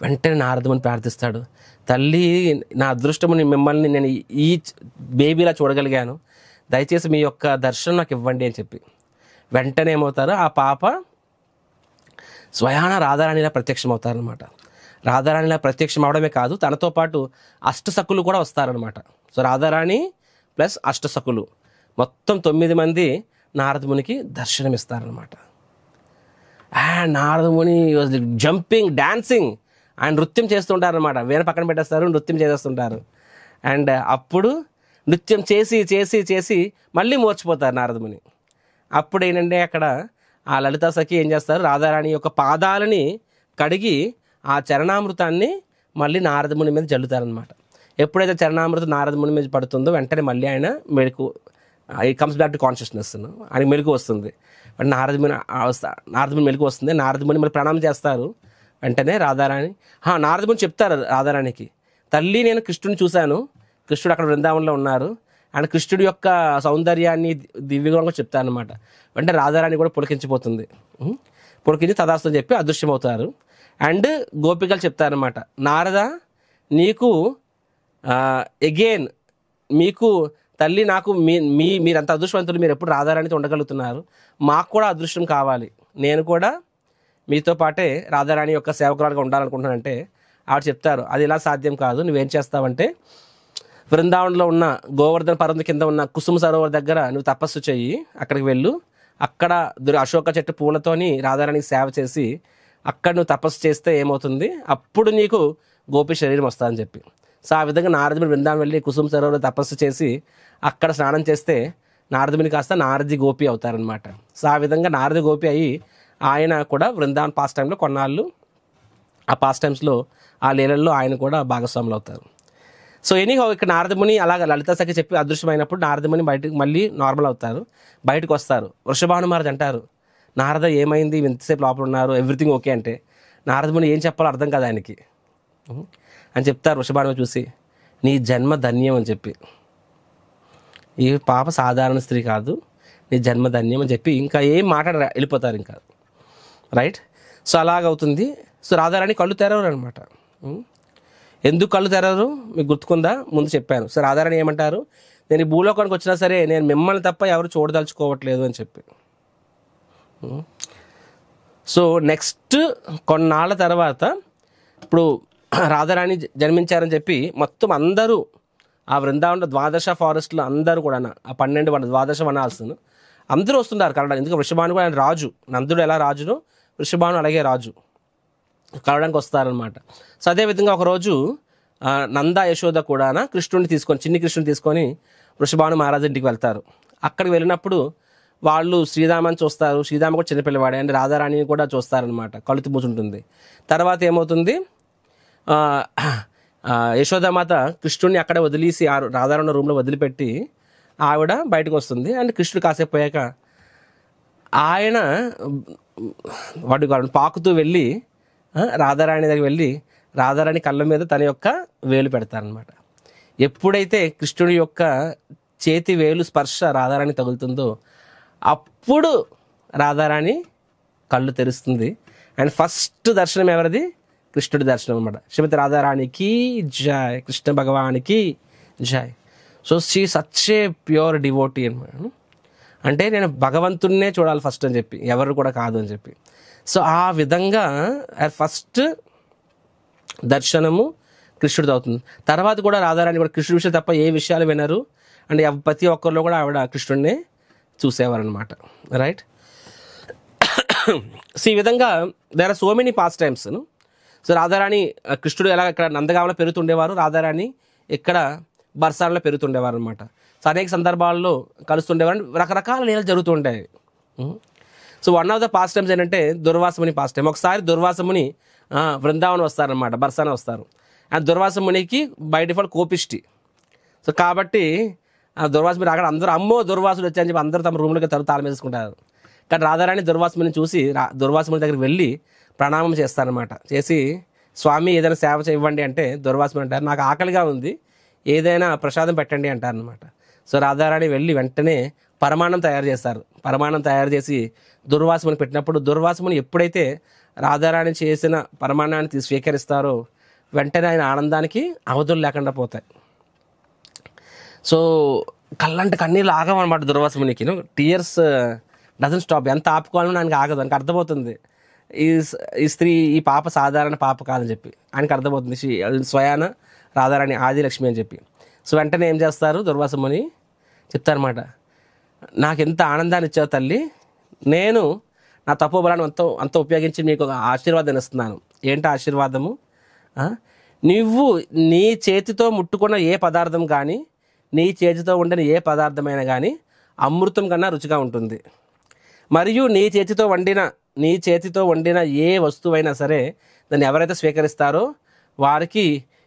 వెంటనే నారదముని ప్రార్థిస్తాడు, తల్లి నా అదృష్టముని మిమ్మల్ని నేను ఈ బేబీలా చూడగలిగాను, దయచేసి మీ యొక్క దర్శనం నాకు ఇవ్వండి అని చెప్పి. వెంటనే ఏమవుతారో ఆ పాప స్వయాన రాధారాణిలా ప్రత్యక్షం అవుతారనమాట. రాధారాణిలా ప్రత్యక్షం అవడమే కాదు, తనతో పాటు అష్టసఖులు కూడా వస్తారనమాట. సో రాధారాణి ప్లస్ అష్టసఖులు మొత్తం 9 మంది నారదమునికి దర్శనమిస్తారనమాట. And Naradamuni was jumping, dancing, ఆయన నృత్యం చేస్తుంటారనమాట. వేరే పక్కన పెట్టేస్తారు, నృత్యం చేసేస్తుంటారు. అండ్ అప్పుడు నృత్యం చేసి చేసి చేసి మళ్ళీ మోర్చిపోతారు నారదముని. అప్పుడు ఏంటంటే అక్కడ ఆ లలితా సఖి ఏం చేస్తారు, రాధారాణి యొక్క పాదాలని కడిగి ఆ చరణామృతాన్ని మళ్ళీ నారదముని మీద జల్లుతారనమాట. ఎప్పుడైతే చరణామృతం నారదముని మీద పడుతుందో వెంటనే మళ్ళీ ఆయన మెలకు కమ్స్ బ్యాక్ టు కాన్షియస్నెస్, ఆయనకి మెలకు వస్తుంది. నారదముని మెలకు వస్తుంది. నారదముని మళ్ళీ ప్రణామం చేస్తారు. వెంటనే రాధారాణి నారదముని చెప్తారు రాధారాణికి, తల్లి నేను కృష్ణుని చూశాను, కృష్ణుడు అక్కడ బృందావనంలో ఉన్నారు, అండ్ కృష్ణుడి యొక్క సౌందర్యాన్ని దివ్యగుణంగా చెప్తాను అనమాట. వెంటనే రాధారాణి కూడా పులకించిపోతుంది. పులకించి తదాస్తు అని చెప్పి అదృశ్యమవుతారు. అండ్ గోపికలు చెప్తారనమాట, నారద నీకు అగైన్ మీకు తల్లి నాకు మీరంత అదృష్టవంతులు, మీరు ఎప్పుడు రాధారాణితో ఉండగలుగుతున్నారు, మాకు కూడా అదృష్టం కావాలి, నేను కూడా మీతో పాటే రాధారాణి యొక్క సేవకురాలుగా ఉండాలనుకుంటున్నానంటే ఆవిడ చెప్తారు, అది ఇలా సాధ్యం కాదు, నువ్వేం చేస్తావంటే బృందావనంలో ఉన్న గోవర్ధన పర్వతం కింద ఉన్న కుసుమ సరోవర్ దగ్గర నువ్వు తపస్సు చెయ్యి, అక్కడికి వెళ్ళు, అక్కడ అశోక చెట్టు పూలతోని రాధారాణికి సేవ చేసి అక్కడ నువ్వు తపస్సు చేస్తే ఏమవుతుంది, అప్పుడు నీకు గోపి శరీరం వస్తుందని చెప్పి. సో ఆ విధంగా నారదుని బృందావనం వెళ్ళి కుసుమ సరోవర్ తపస్సు చేసి అక్కడ స్నానం చేస్తే నారదుని కాస్త నారది గోపి అవుతారనమాట. సో ఆ విధంగా నారది గోపి అయ్యి ఆయన కూడా బృందావన్ పాస్ టైంలో కొన్నాళ్ళు ఆ పాస్ టైమ్స్లో ఆ లీలల్లో ఆయన కూడా భాగస్వాములు అవుతారు. సో ఎనీహో ఇక్కడ నారదముని అలాగ లలితా సఖి చెప్పి అదృశ్యమైనప్పుడు నారదముని బయటకు మళ్ళీ నార్మల్ అవుతారు, బయటకు వస్తారు. వృషభాను మహారాజ్ అంటారు, నారద ఏమైంది, ఎంతసేపు లోపల ఉన్నారు, ఎవ్రీథింగ్ ఓకే అంటే నారదముని ఏం చెప్పాలో అర్థం కాదు ఆయనకి అని చెప్తారు. వృషభాను చూసి నీ జన్మ ధన్యం అని చెప్పి, ఈ పాప సాధారణ స్త్రీ కాదు, నీ జన్మ ధన్యం అని చెప్పి ఇంకా ఏం మాట్లాడ వెళ్ళిపోతారు ఇంకా, రైట్. సో అలాగవుతుంది. సో రాధారాణి కళ్ళు తెరవరు అనమాట. ఎందుకు కళ్ళు తెరవరు మీకు గుర్తుకుందా, ముందు చెప్పాను. సో రాధారాణి ఏమంటారు, నేను ఈ భూలోకానికి వచ్చినా సరే నేను మిమ్మల్ని తప్ప ఎవరు చూడదలుచుకోవట్లేదు అని చెప్పి. సో నెక్స్ట్ కొన్నాళ్ళ తర్వాత ఇప్పుడు రాధారాణి జన్మించారని చెప్పి మొత్తం అందరూ ఆ బృందావనంలో 12 ఫారెస్ట్లో అందరూ కూడా ఆ 12 వనాల్సిన అందరూ వస్తున్నారు కలవడానికి. ఎందుకంటే వృషభాను కూడా ఆయన రాజు, నందుడు ఎలా రాజునో వృషభాను అలాగే రాజు, కలవడానికి వస్తారనమాట. సో అదేవిధంగా ఒకరోజు నంద యశోద కూడా కృష్ణుడిని తీసుకొని, చిన్ని కృష్ణుని తీసుకొని వృషభాను మహారాజు ఇంటికి వెళ్తారు. అక్కడికి వెళ్ళినప్పుడు వాళ్ళు శ్రీరామని చూస్తారు, శ్రీరామ కూడా చిన్నపిల్లవాడే, అండ్ రాధారాణిని కూడా చూస్తారనమాట, కలుతు మూసుంటుంది. తర్వాత ఏమవుతుంది, యశోదామాత కృష్ణుడిని అక్కడే వదిలేసి రాధారాణి రూమ్లో వదిలిపెట్టి ఆవిడ బయటకు వస్తుంది. అండ్ కృష్ణుడు కాసేపు పోయాక ఆయన వాడు పాకుతూ వెళ్ళి రాధారాణి దగ్గరికి వెళ్ళి రాధారాణి కళ్ళ మీద తన యొక్క వేలు పెడతారనమాట. ఎప్పుడైతే కృష్ణుడి యొక్క చేతి వేలు స్పర్శ రాధారాణి తగులుతుందో అప్పుడు రాధారాణి కళ్ళు తెరుస్తుంది. అండ్ ఫస్ట్ దర్శనం ఎవరిది, కృష్ణుడి దర్శనం అనమాట. శ్రీమతి రాధారాణికి జై, కృష్ణ భగవానికి జై. So she such a pure devotee అనమాట. అంటే నేను భగవంతుడినే చూడాలి ఫస్ట్ అని చెప్పి, ఎవరు కూడా కాదు అని చెప్పి. సో ఆ విధంగా ఫస్ట్ దర్శనము కృష్ణుడిది అవుతుంది. తర్వాత కూడా రాధారాణి కూడా కృష్ణుడి విషయం తప్ప ఏ విషయాలు వినరు, అండ్ ప్రతి ఒక్కరిలో కూడా ఆవిడ కృష్ణుడినే చూసేవారు అనమాట, రైట్. సో ఈ విధంగా there are so many pastimes. So Radharani కృష్ణుడు ఎలా ఇక్కడ నందగామలో పెరుగుతుండేవారు, రాధారాణి ఇక్కడ బర్సాలలో పెరుగుతుండేవారు అనమాట. సో అనేక సందర్భాల్లో కలుస్తుండేవారు, రకరకాల లీలలు జరుగుతుంటాయి. So one of the pass times ఏంటంటే దుర్వాసముని పాస్ టైం. ఒకసారి దుర్వాసముని బృందావనం వస్తారనమాట, బర్సాన వస్తారు. అండ్ దుర్వాసమునికి బై డిఫాల్ట్ కోపిష్టి. సో కాబట్టి ఆ దుర్వాసముని అక్కడ అందరూ అమ్మో దుర్వాసుడు వచ్చాయని చెప్పి అందరూ తమ రూమ్లోకి తాళం వేసుకుంటారు. కానీ రాధారాణి దుర్వాసముని చూసి దుర్వాసముని దగ్గరికి వెళ్ళి ప్రణామం చేస్తారనమాట. చేసి స్వామి ఏదైనా సేవ చేయవండి అంటే దుర్వాసముని అంటారు, నాకు ఆకలిగా ఉంది, ఏదైనా ప్రసాదం పెట్టండి అంటారనమాట. సో రాధారాణి వెళ్ళి వెంటనే పరమాన్నం తయారు చేస్తారు. పరమాన్నం తయారు చేసి దుర్వాసముని పెట్టినప్పుడు దుర్వాసముని ఎప్పుడైతే రాధారాణి చేసిన పరమాన్నాన్ని స్వీకరిస్తారో వెంటనే ఆయన ఆనందానికి అవధులు లేకుండా పోతాయి. సో కళ్ళంటే కన్నీళ్ళు ఆగమన్నమాట దుర్వాసమునికి. Tears doesn't stop. ఎంత ఆపుకోవాలని ఆయనకి ఆగదు. ఆయనకు అర్థమవుతుంది ఈ స్త్రీ ఈ పాప సాధారణ పాప కాదని చెప్పి ఆయనకు అర్థమవుతుంది. స్వయాన రాధారాణి ఆదిలక్ష్మి అని చెప్పి. సో వెంటనే ఏం చేస్తారు, దుర్వాసముని చెప్తారన్నమాట, నాకు ఎంత ఆనందాన్ని ఇచ్చావు తల్లి, నేను నా తపోబలాన్ని అంత ఉపయోగించి మీకు ఒక ఆశీర్వాదం ఇస్తున్నాను. ఏంటి ఆశీర్వాదము? నువ్వు నీ చేతితో ముట్టుకున్న ఏ పదార్థం కానీ, నీ చేతితో ఉండిన ఏ పదార్థమైనా కానీ అమృతం కన్నా రుచిగా ఉంటుంది. మరియు నీ చేతితో వండిన ఏ వస్తువైనా సరే దాన్ని ఎవరైతే స్వీకరిస్తారో వారికి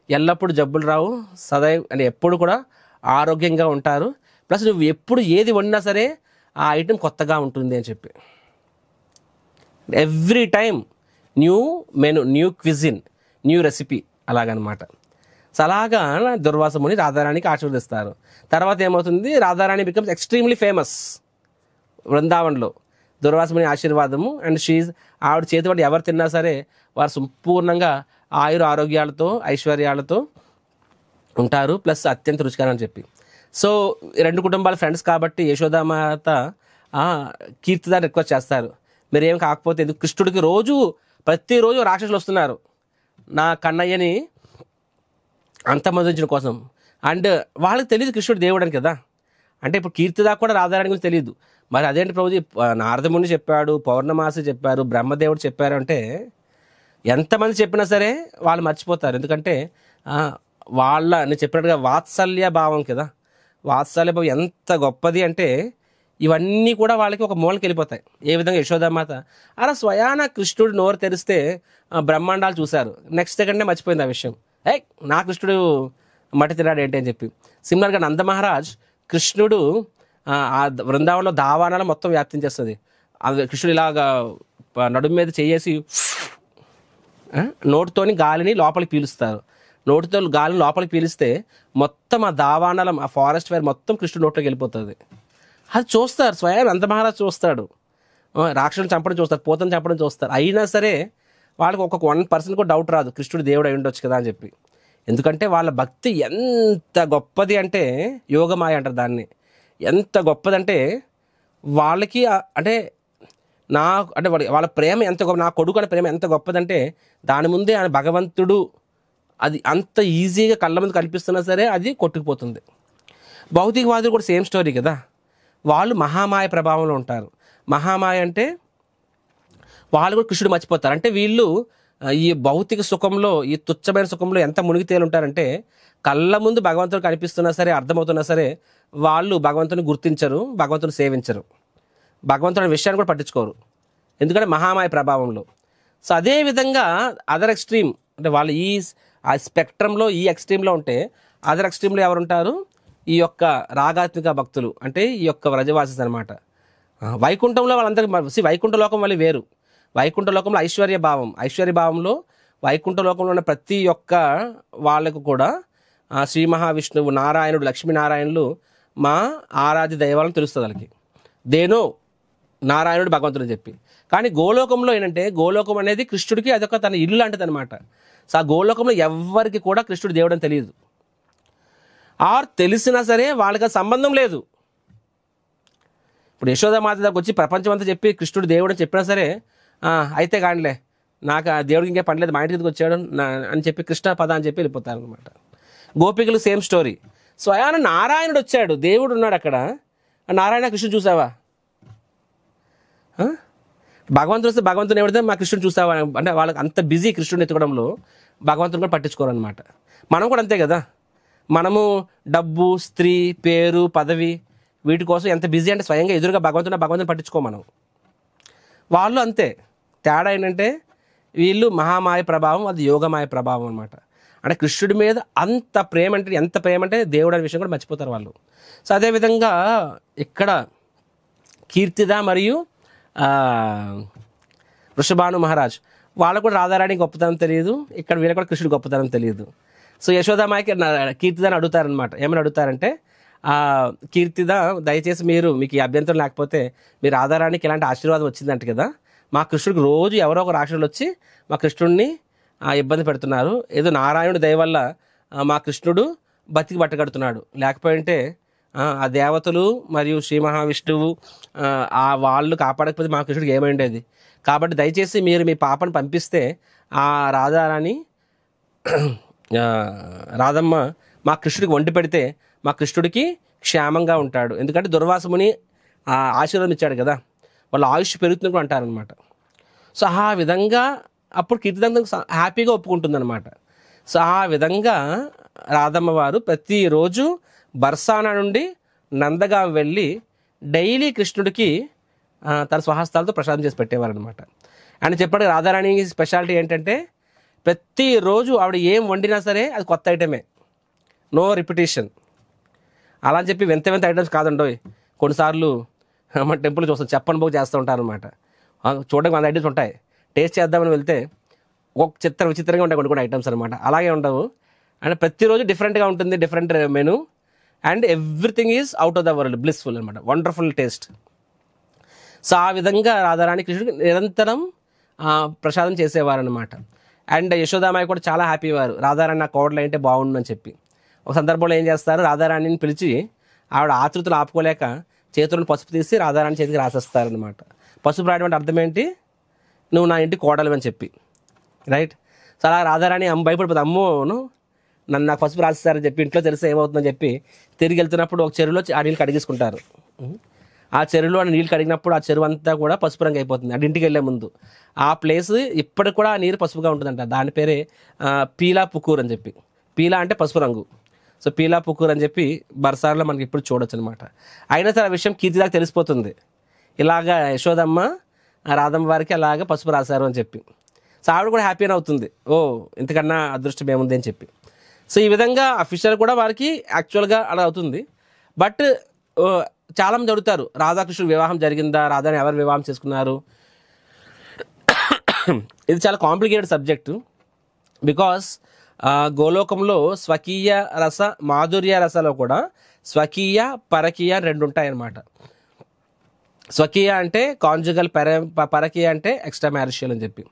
ఎల్లప్పుడూ జబ్బులు రావు, సదైవ్ అని ఎప్పుడు కూడా ఆరోగ్యంగా ఉంటారు. ప్లస్ నువ్వు ఎప్పుడు ఏది వండినా సరే ఆ ఐటెం కొత్తగా ఉంటుంది అని చెప్పి. Every time new menu, new cuisine, new recipe అలాగనమాట. సో అలాగా దుర్వాసముని రాధారాణికి ఆశీర్వదిస్తారు. తర్వాత ఏమవుతుంది, రాధారాణి బికమ్స్ ఎక్స్ట్రీమ్లీ ఫేమస్ బృందావన్లో. దుర్వాసముని ఆశీర్వాదము అండ్ ఆవిడ చేతి వంటి ఎవరు తిన్నా సరే వారు సంపూర్ణంగా ఆరోగ్యాలతో ఐశ్వర్యాలతో ఉంటారు, ప్లస్ అత్యంత రుచికరం అని చెప్పి. సో రెండు కుటుంబాల ఫ్రెండ్స్ కాబట్టి యశోదామాత కీర్తిదాన్ని రిక్వెస్ట్ చేస్తారు, మీరేం కాకపోతే ఎందుకు, కృష్ణుడికి ప్రతిరోజు రాక్షసులు వస్తున్నారు నా కన్నయ్యని అంతమొందించడం కోసం. అండ్ వాళ్ళకి తెలియదు కృష్ణుడు దేవుడు అని కదా. అంటే ఇప్పుడు కీర్తిదా కూడా రాధారాణి గురించి తెలియదు. మరి అదేంటి ప్రభుజీ, నారదముని చెప్పాడు, పౌర్ణమాసి చెప్పారు, బ్రహ్మదేవుడు చెప్పారు అంటే ఎంతమంది చెప్పినా సరే వాళ్ళు మర్చిపోతారు. ఎందుకంటే నేను చెప్పినట్టుగా వాత్సల్య భావం కదా. వాత్సల్య భావం ఎంత గొప్పది అంటే ఇవన్నీ కూడా వాళ్ళకి ఒక మూలకి వెళ్ళిపోతాయి. ఏ విధంగా యశోదామాత అలా స్వయాన కృష్ణుడు నోరు తెరిస్తే బ్రహ్మాండాలు చూశారు, నెక్స్ట్ సెకండే మర్చిపోయింది ఆ విషయం. నా కృష్ణుడు మట్టి తిన్నాడు ఏంటి అని చెప్పి. సిమిలర్గా నందమహారాజ్ కృష్ణుడు ఆ బృందావనంలో దావానాలు మొత్తం వ్యాప్తించేస్తుంది. కృష్ణుడు ఇలాగా నడుము మీద చేసి నోటితోని గాలిని లోపలికి పీలుస్తారు. నోటితో గాలిని లోపలికి పీలిస్తే మొత్తం ఆ దావానలం, ఆ ఫారెస్ట్ ఫైర్ మొత్తం కృష్ణుడు నోట్లోకి వెళ్ళిపోతుంది. అది చూస్తారు, స్వయం నందమహారాజ్ చూస్తాడు, రాక్షసుని చంపడం చూస్తారు, పూతను చంపడం చూస్తారు. అయినా సరే వాళ్ళకి 1% కూడా డౌట్ రాదు కృష్ణుడు దేవుడు అయి ఉండొచ్చు కదా అని చెప్పి. ఎందుకంటే వాళ్ళ భక్తి ఎంత గొప్పది అంటే, యోగమాయ అంటారు దాన్ని. ఎంత గొప్పదంటే వాళ్ళకి అంటే వాళ్ళ ప్రేమ ఎంత గొప్ప, నా కొడుకు అనే ప్రేమ ఎంత గొప్పదంటే దాని ముందే ఆయన భగవంతుడు అది అంత ఈజీగా కళ్ళ ముందు కనిపిస్తున్నా సరే అది కొట్టుకుపోతుంది. భౌతికవాదులు కూడా సేమ్ స్టోరీ కదా. వాళ్ళు మహామాయ ప్రభావంలో ఉంటారు. మహామాయ అంటే వాళ్ళు కూడా కృష్ణుడు మర్చిపోతారు. అంటే వీళ్ళు ఈ భౌతిక సుఖంలో, ఈ తుచ్చమైన సుఖంలో ఎంత మునిగి తేలుంటారంటే కళ్ళ ముందు భగవంతుడు కనిపిస్తున్నా సరే, అర్థమవుతున్నా సరే వాళ్ళు భగవంతుని గుర్తించరు, భగవంతుని సేవించరు, భగవంతుని విషయాన్ని కూడా పట్టించుకోరు, ఎందుకంటే మహామాయ ప్రభావంలో. సో అదేవిధంగా అదర్ ఎక్స్ట్రీమ్ అంటే వాళ్ళు ఆ స్పెక్ట్రంలో ఈ ఎక్స్ట్రీమ్లో ఉంటే, అదర్ ఎక్స్ట్రీమ్లో ఎవరు ఉంటారు, ఈ యొక్క రాగాత్మిక భక్తులు, అంటే ఈ యొక్క వ్రజవాసిస్ అనమాట. వైకుంఠంలో వాళ్ళందరికీ వైకుంఠ లోకం వాళ్ళు వేరు. వైకుంఠ లోకంలో ఐశ్వర్యభావంలో వైకుంఠ లోకంలో ఉన్న ప్రతి ఒక్క వాళ్ళకు కూడా శ్రీ మహావిష్ణువు, నారాయణుడు, లక్ష్మీనారాయణులు మా ఆరాధ్య దైవాలను తెలుస్తుంది వాళ్ళకి. దేనో నారాయణుడు భగవంతుడు చెప్పి. కానీ గోలోకంలో ఏంటంటే, గోలోకం అనేది కృష్ణుడికి అదొక తన ఇల్లు లాంటిది అనమాట. సో ఆ గోలోకంలో ఎవ్వరికి కూడా కృష్ణుడు దేవుడు అని తెలియదు, ఆర్ తెలిసినా సరే వాళ్ళకి సంబంధం లేదు. ఇప్పుడు యశోదామాత దగ్గరకు వచ్చి ప్రపంచం అంతా చెప్పి కృష్ణుడు దేవుడు అని చెప్పినా సరే అయితే కానిలే, నాకు ఆ దేవుడికి ఇంకే పని లేదు, మా ఇంటికి వచ్చాడు అని చెప్పి కృష్ణ పద అని చెప్పి వెళ్ళిపోతారు అనమాట. గోపికలు సేమ్ స్టోరీ. స్వయాన నారాయణుడు వచ్చాడు, దేవుడు ఉన్నాడు అక్కడ, నారాయణ కృష్ణుడు చూసావా, భగవంతుడు వస్తే భగవంతుని ఎవరితే మా కృష్ణుడు చూసావా అంటే వాళ్ళకి అంత బిజీ కృష్ణుడిని ఎత్తుకోవడంలో భగవంతుని కూడా పట్టించుకోరు అనమాట. మనం కూడా అంతే కదా. మనము డబ్బు, స్త్రీ, పేరు, పదవి వీటి కోసం ఎంత బిజీ అంటే స్వయంగా ఎదురుగా భగవంతుని పట్టించుకో మనం. వాళ్ళు అంతే. తేడా ఏంటంటే వీళ్ళు మహామాయ ప్రభావం, అది యోగమాయ ప్రభావం అనమాట. అంటే కృష్ణుడి మీద అంత ప్రేమ అంటే ఎంత ప్రేమ అంటే దేవుడు అనే విషయం కూడా మర్చిపోతారు వాళ్ళు. సో అదేవిధంగా ఇక్కడ కీర్తిద మరియు వృషభాను మహారాజ్ వాళ్ళకు కూడా రాధారాణి గొప్పతనం తెలియదు, ఇక్కడ వీళ్ళకి కూడా కృష్ణుడు గొప్పతనం తెలియదు. సో యశోదామాయకి కీర్తిదాన్ని అడుగుతారనమాట. ఏమని అడుగుతారంటే కీర్తిద దయచేసి మీకు ఈ అభ్యంతరం లేకపోతే మీ రాధారాణికి ఇలాంటి ఆశీర్వాదం వచ్చిందంట కదా, మా కృష్ణుడికి రోజు ఎవరో ఒక రాక్షసులు వచ్చి మా కృష్ణుడిని ఇబ్బంది పెడుతున్నారు, ఏదో నారాయణుడి దయ వల్ల మా కృష్ణుడు బతికి బట్టగడుతున్నాడు, లేకపోయింటే ఆ దేవతలు మరియు శ్రీ మహావిష్ణువు వాళ్ళు కాపాడకపోతే మా కృష్ణుడికి ఏమైండేది. కాబట్టి దయచేసి మీరు మీ పాపను పంపిస్తే ఆ రాధమ్మ మా కృష్ణుడికి వండి పెడితే మా కృష్ణుడికి క్షేమంగా ఉంటాడు. ఎందుకంటే దుర్వాసముని ఆశీర్వాదం ఇచ్చాడు కదా, వాళ్ళ ఆయుష్ పెరుగుతుంది కూడా అంటారనమాట. సో ఆ విధంగా అప్పుడు కీర్తిదంతం హ్యాపీగా ఒప్పుకుంటుంది అనమాట. సో ఆ విధంగా రాధమ్మ వారు ప్రతిరోజు బర్సానా నుండి నందగాం వెళ్ళి డైలీ కృష్ణుడికి తన స్వహస్తాలతో ప్రసాదం చేసి పెట్టేవారు అనమాట. అని చెప్పాడు రాధారాణి స్పెషాలిటీ ఏంటంటే ప్రతిరోజు ఆవిడ ఏం వండినా సరే అది కొత్త ఐటమే, నో రిపిటేషన్. అలా అని చెప్పి వింత ఐటమ్స్ కాదండో. కొన్నిసార్లు మన టెంపుల్ చూస్తాం చెప్పని పోగు చేస్తూ ఉంటారు అనమాట. చూడడానికి 100 ఐటమ్స్ ఉంటాయి, టేస్ట్ చేద్దామని వెళ్తే ఒక విచిత్రంగా ఉంటాయి కొన్ని ఐటమ్స్ అనమాట. అలాగే ఉండవు, అంటే ప్రతిరోజు డిఫరెంట్గా ఉంటుంది, different menu, and everything is out of the world, blissful అనమాట, వండర్ఫుల్ టేస్ట్. సో ఆ విధంగా రాధారాణి కృష్ణుడికి నిరంతరం ప్రసాదం చేసేవారనమాట. అండ్ యశోదామాయి కూడా చాలా హ్యాపీ వారు, రాధారాణి నా కోడలు అంటే బాగుండు అని చెప్పి. ఒక సందర్భంలో ఏం చేస్తారు, రాధారాణిని పిలిచి ఆవిడ ఆతృతలు ఆపుకోలేక చేతులను పసుపు తీసి రాధారాణి చేతికి రాసేస్తారనమాట. పసుపు రాయడం అంటే అర్థం ఏంటి, నువ్వు నా ఇంటి కోడలు అని చెప్పి, రైట్. సో అలా రాధారాణి భయపడిపోతుంది, అమ్మోను నన్ను నాకు పసుపు రాసేస్తారని చెప్పి ఇంట్లో తెలిస్తే ఏమవుతుందని చెప్పి తిరిగి వెళ్తున్నప్పుడు ఒక చెరువులో ఆ నీళ్ళు కడిగేసుకుంటారు. ఆ చెరువులో నీళ్ళు కడిగినప్పుడు ఆ చెరువు అంతా కూడా పసుపు రంగు అయిపోతుంది. అంటే ఇంటికి వెళ్ళే ముందు ఆ ప్లేస్ ఇప్పటికి కూడా ఆ నీరు పసుపుగా ఉంటుందంట. దాని పేరే పీలా పుకూర్ అని చెప్పి, పీలా అంటే పసుపు రంగు, సో పీలా పుకూర్ అని చెప్పి బర్సార్లో మనకి ఇప్పుడు చూడొచ్చు అనమాట. అయినా సరే ఆ విషయం కీర్తిదాకా తెలిసిపోతుంది, ఇలాగా యశోదమ్మ రాధమ్మ వారికి అలాగా పసుపు రాశారు అని చెప్పి. సో ఆవిడ కూడా హ్యాపీ అవుతుంది, ఓ ఇంతకన్నా అదృష్టం ఏముంది అని చెప్పి. సో ఈ విధంగా అఫీషియల్ కూడా వారికి యాక్చువల్గా అలా అవుతుంది. బట్ చాలామంది అడుగుతారు, రాధాకృష్ణుడు వివాహం జరిగిందా, రాధాని ఎవరు వివాహం చేసుకున్నారు. ఇది చాలా కాంప్లికేటెడ్ సబ్జెక్టు. బికాస్ గోలోకంలో స్వకీయ రస మాధుర్య రసలో కూడా స్వకీయ పరకీయ 2 ఉంటాయన్నమాట. స్వకీయ అంటే కాంజుగల్, పరకీయ అంటే ఎక్స్ట్రా మ్యారిషియల్ అని చెప్పి.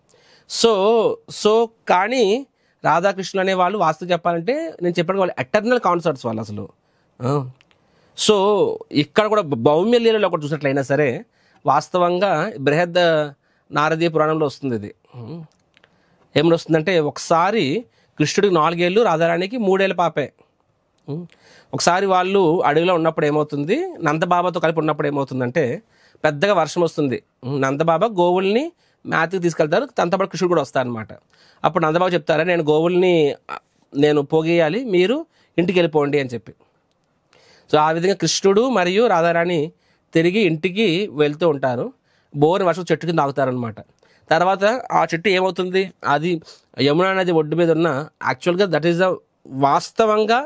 సో కానీ రాధాకృష్ణులు అనే వాళ్ళు వాస్తవం చెప్పాలంటే నేను చెప్పిన వాళ్ళు ఎటర్నల్ కాన్సర్ట్స్ వాళ్ళు అసలు. సో ఇక్కడ కూడా భౌమ్య లీలలో ఒకటి చూసినట్లయినా సరే వాస్తవంగా బృహద్ నారదీయ పురాణంలో వస్తుంది. ఇది ఏమని వస్తుందంటే, ఒకసారి కృష్ణుడికి 4 ఏళ్ళు, రాధారాణికి 3 ఏళ్ళ పాపే. ఒకసారి వాళ్ళు అడవిలో ఉన్నప్పుడు ఏమవుతుంది, నందబాబాతో కలిపి ఉన్నప్పుడు ఏమవుతుందంటే పెద్దగా వర్షం వస్తుంది. నందబాబా గోవుల్ని మేతకి తీసుకెళ్తారు, తనతో పాటు కృష్ణుడు కూడా వస్తారనమాట. అప్పుడు నందబాబు చెప్తారా, నేను గోవుల్ని పోగేయాలి, మీరు ఇంటికి వెళ్ళిపోండి అని చెప్పి. సో ఆ విధంగా కృష్ణుడు మరియు రాధారాణి తిరిగి ఇంటికి వెళ్తూ ఉంటారు. బోర్ని వర్షం చెట్టు కింద ఆగుతారనమాట. తర్వాత ఆ చెట్టు ఏమవుతుంది, అది యమునా నది ఒడ్డు మీద ఉన్న, యాక్చువల్గా దట్ ఈస్ వాస్తవంగా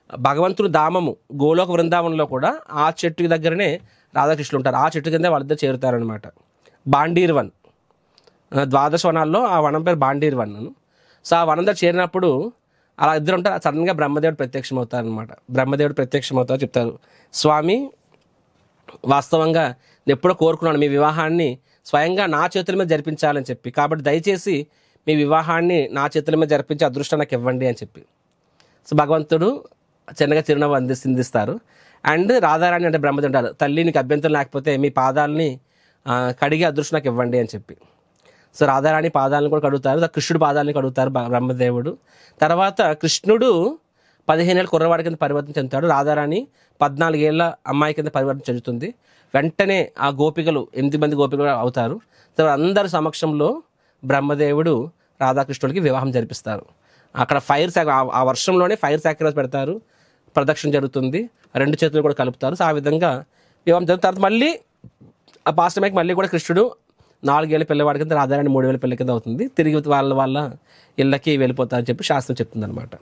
భగవంతుడు ధామము గోలోక బృందావనంలో కూడా ఆ చెట్టు దగ్గరనే రాధాకృష్ణులు ఉంటారు. ఆ చెట్టు కింద వాళ్ళిద్దరు చేరుతారనమాట. బాండీర్ వన్, 12 వనాల్లో ఆ వనం పేరు బాండీర్ వన్. సో ఆ వనం దగ్గర చేరినప్పుడు అలా ఇద్దరు ఉంటారు. సడన్గా బ్రహ్మదేవుడు ప్రత్యక్షం అవుతారనమాట. బ్రహ్మదేవుడు ప్రత్యక్షం అవుతారు, చెప్తారు, స్వామి వాస్తవంగా నేను ఎప్పుడో కోరుకున్నాను మీ వివాహాన్ని స్వయంగా నా చేతుల మీద జరిపించాలని చెప్పి, కాబట్టి దయచేసి మీ వివాహాన్ని నా చేతుల మీద జరిపించి అదృష్టం నాకు ఇవ్వండి అని చెప్పి. సో భగవంతుడు చిన్నగా చిరునవ్వు సిందిస్తారు. అండ్ రాధారాణి అంటే బ్రహ్మదేవుడు అంటారు, తల్లి నీకు అభ్యంతరం లేకపోతే మీ పాదాలని కడిగి అదృష్టం నాకు ఇవ్వండి అని చెప్పి. సో రాధారాణి పాదాలను కూడా కడుగుతారు, కృష్ణుడు పాదాలను కడుగుతారు బ్రహ్మదేవుడు. తర్వాత కృష్ణుడు 15 ఏళ్ళ కుర్రవాడి కింద పరివర్తన చెందుతాడు, రాధారాణి 14 ఏళ్ళ అమ్మాయి కింద పరివర్తన చెందుతుంది. వెంటనే ఆ గోపికలు 8 మంది గోపికలు అవుతారు. తర్వాత అందరి సమక్షంలో బ్రహ్మదేవుడు రాధాకృష్ణుడికి వివాహం జరిపిస్తారు. అక్కడ ఆ వర్షంలోనే ఫైర్ సాక్రిఫైస్ పెడతారు, ప్రదక్షిణ జరుగుతుంది, 2 చేతులు కూడా కలుపుతారు. సో ఆ విధంగా వివాహం జరుగుతుంది. తర్వాత మళ్ళీ ఆ పాస్టమేకి మళ్ళీ కూడా కృష్ణుడు 4 ఏళ్ళ పిల్లవాడి కింద, రాధారాణి 3 ఏళ్ళ పిల్ల కింద అవుతుంది. తిరిగి వాళ్ళ ఇళ్ళకి వెళ్ళిపోతారని చెప్పి శాస్త్రం చెప్తుంది అనమాట.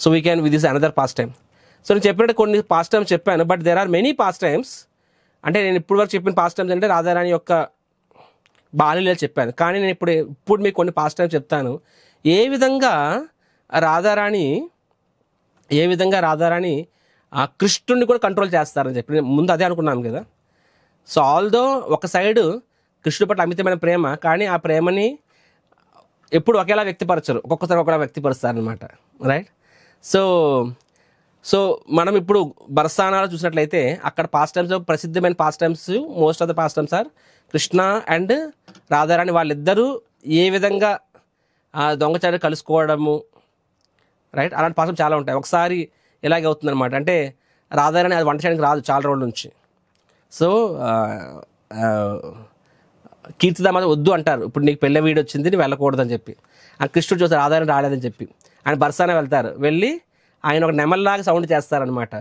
So we can with this another pastime. So నేను చెప్పినట్టు కొన్ని పాస్ట్ టైమ్స్ చెప్పాను, but there are many pastimes. అంటే నేను ఇప్పుడు వరకు చెప్పిన పాస్ట్ టైమ్స్ అంటే రాధారాణి యొక్క బాల్యలీల చెప్పాను, కానీ నేను ఇప్పుడు మీకు కొన్ని పాస్ట్ టైమ్స్ చెప్తాను. ఏ విధంగా రాధారాణి ఆ కృష్ణుడిని కూడా కంట్రోల్ చేస్తారని చెప్పి నేను ముందు అదే అనుకున్నాను కదా. సో ఆల్దో ఒక సైడు కృష్ణుడి పట్ల అమితమైన ప్రేమ, కానీ ఆ ప్రేమని ఎప్పుడు ఒకేలా వ్యక్తపరచరు, ఒక్కొక్కసారి ఒకలా వ్యక్తపరుస్తారనమాట, రైట్. సో సో మనం ఇప్పుడు బరసానాలో చూసినట్లయితే అక్కడ పాస్ట్ టైమ్స్, ప్రసిద్ధమైన pastimes, most of the pastimes are Krishna and Radharani వాళ్ళిద్దరూ ఏ విధంగా దొంగచారి కలుసుకోవడము, రైట్, అలాంటి పాఠం చాలా ఉంటాయి. ఒకసారి ఇలాగే అవుతుందన్నమాట, అంటే రాధారాణి అది వంట చేయడానికి రాదు చాలా రోజుల నుంచి. సో కీర్తిదామాత వద్దు అంటారు, ఇప్పుడు నీకు పెళ్ళి వీడి వచ్చింది నీ వెళ్ళకూడదని చెప్పి. ఆ కృష్ణుడు చూస్తారు రాధారాణి రాలేదని చెప్పి, ఆయన బర్సాన వెళ్తారు. వెళ్ళి ఆయన ఒక నెమల్లాగా సౌండ్ చేస్తారనమాట.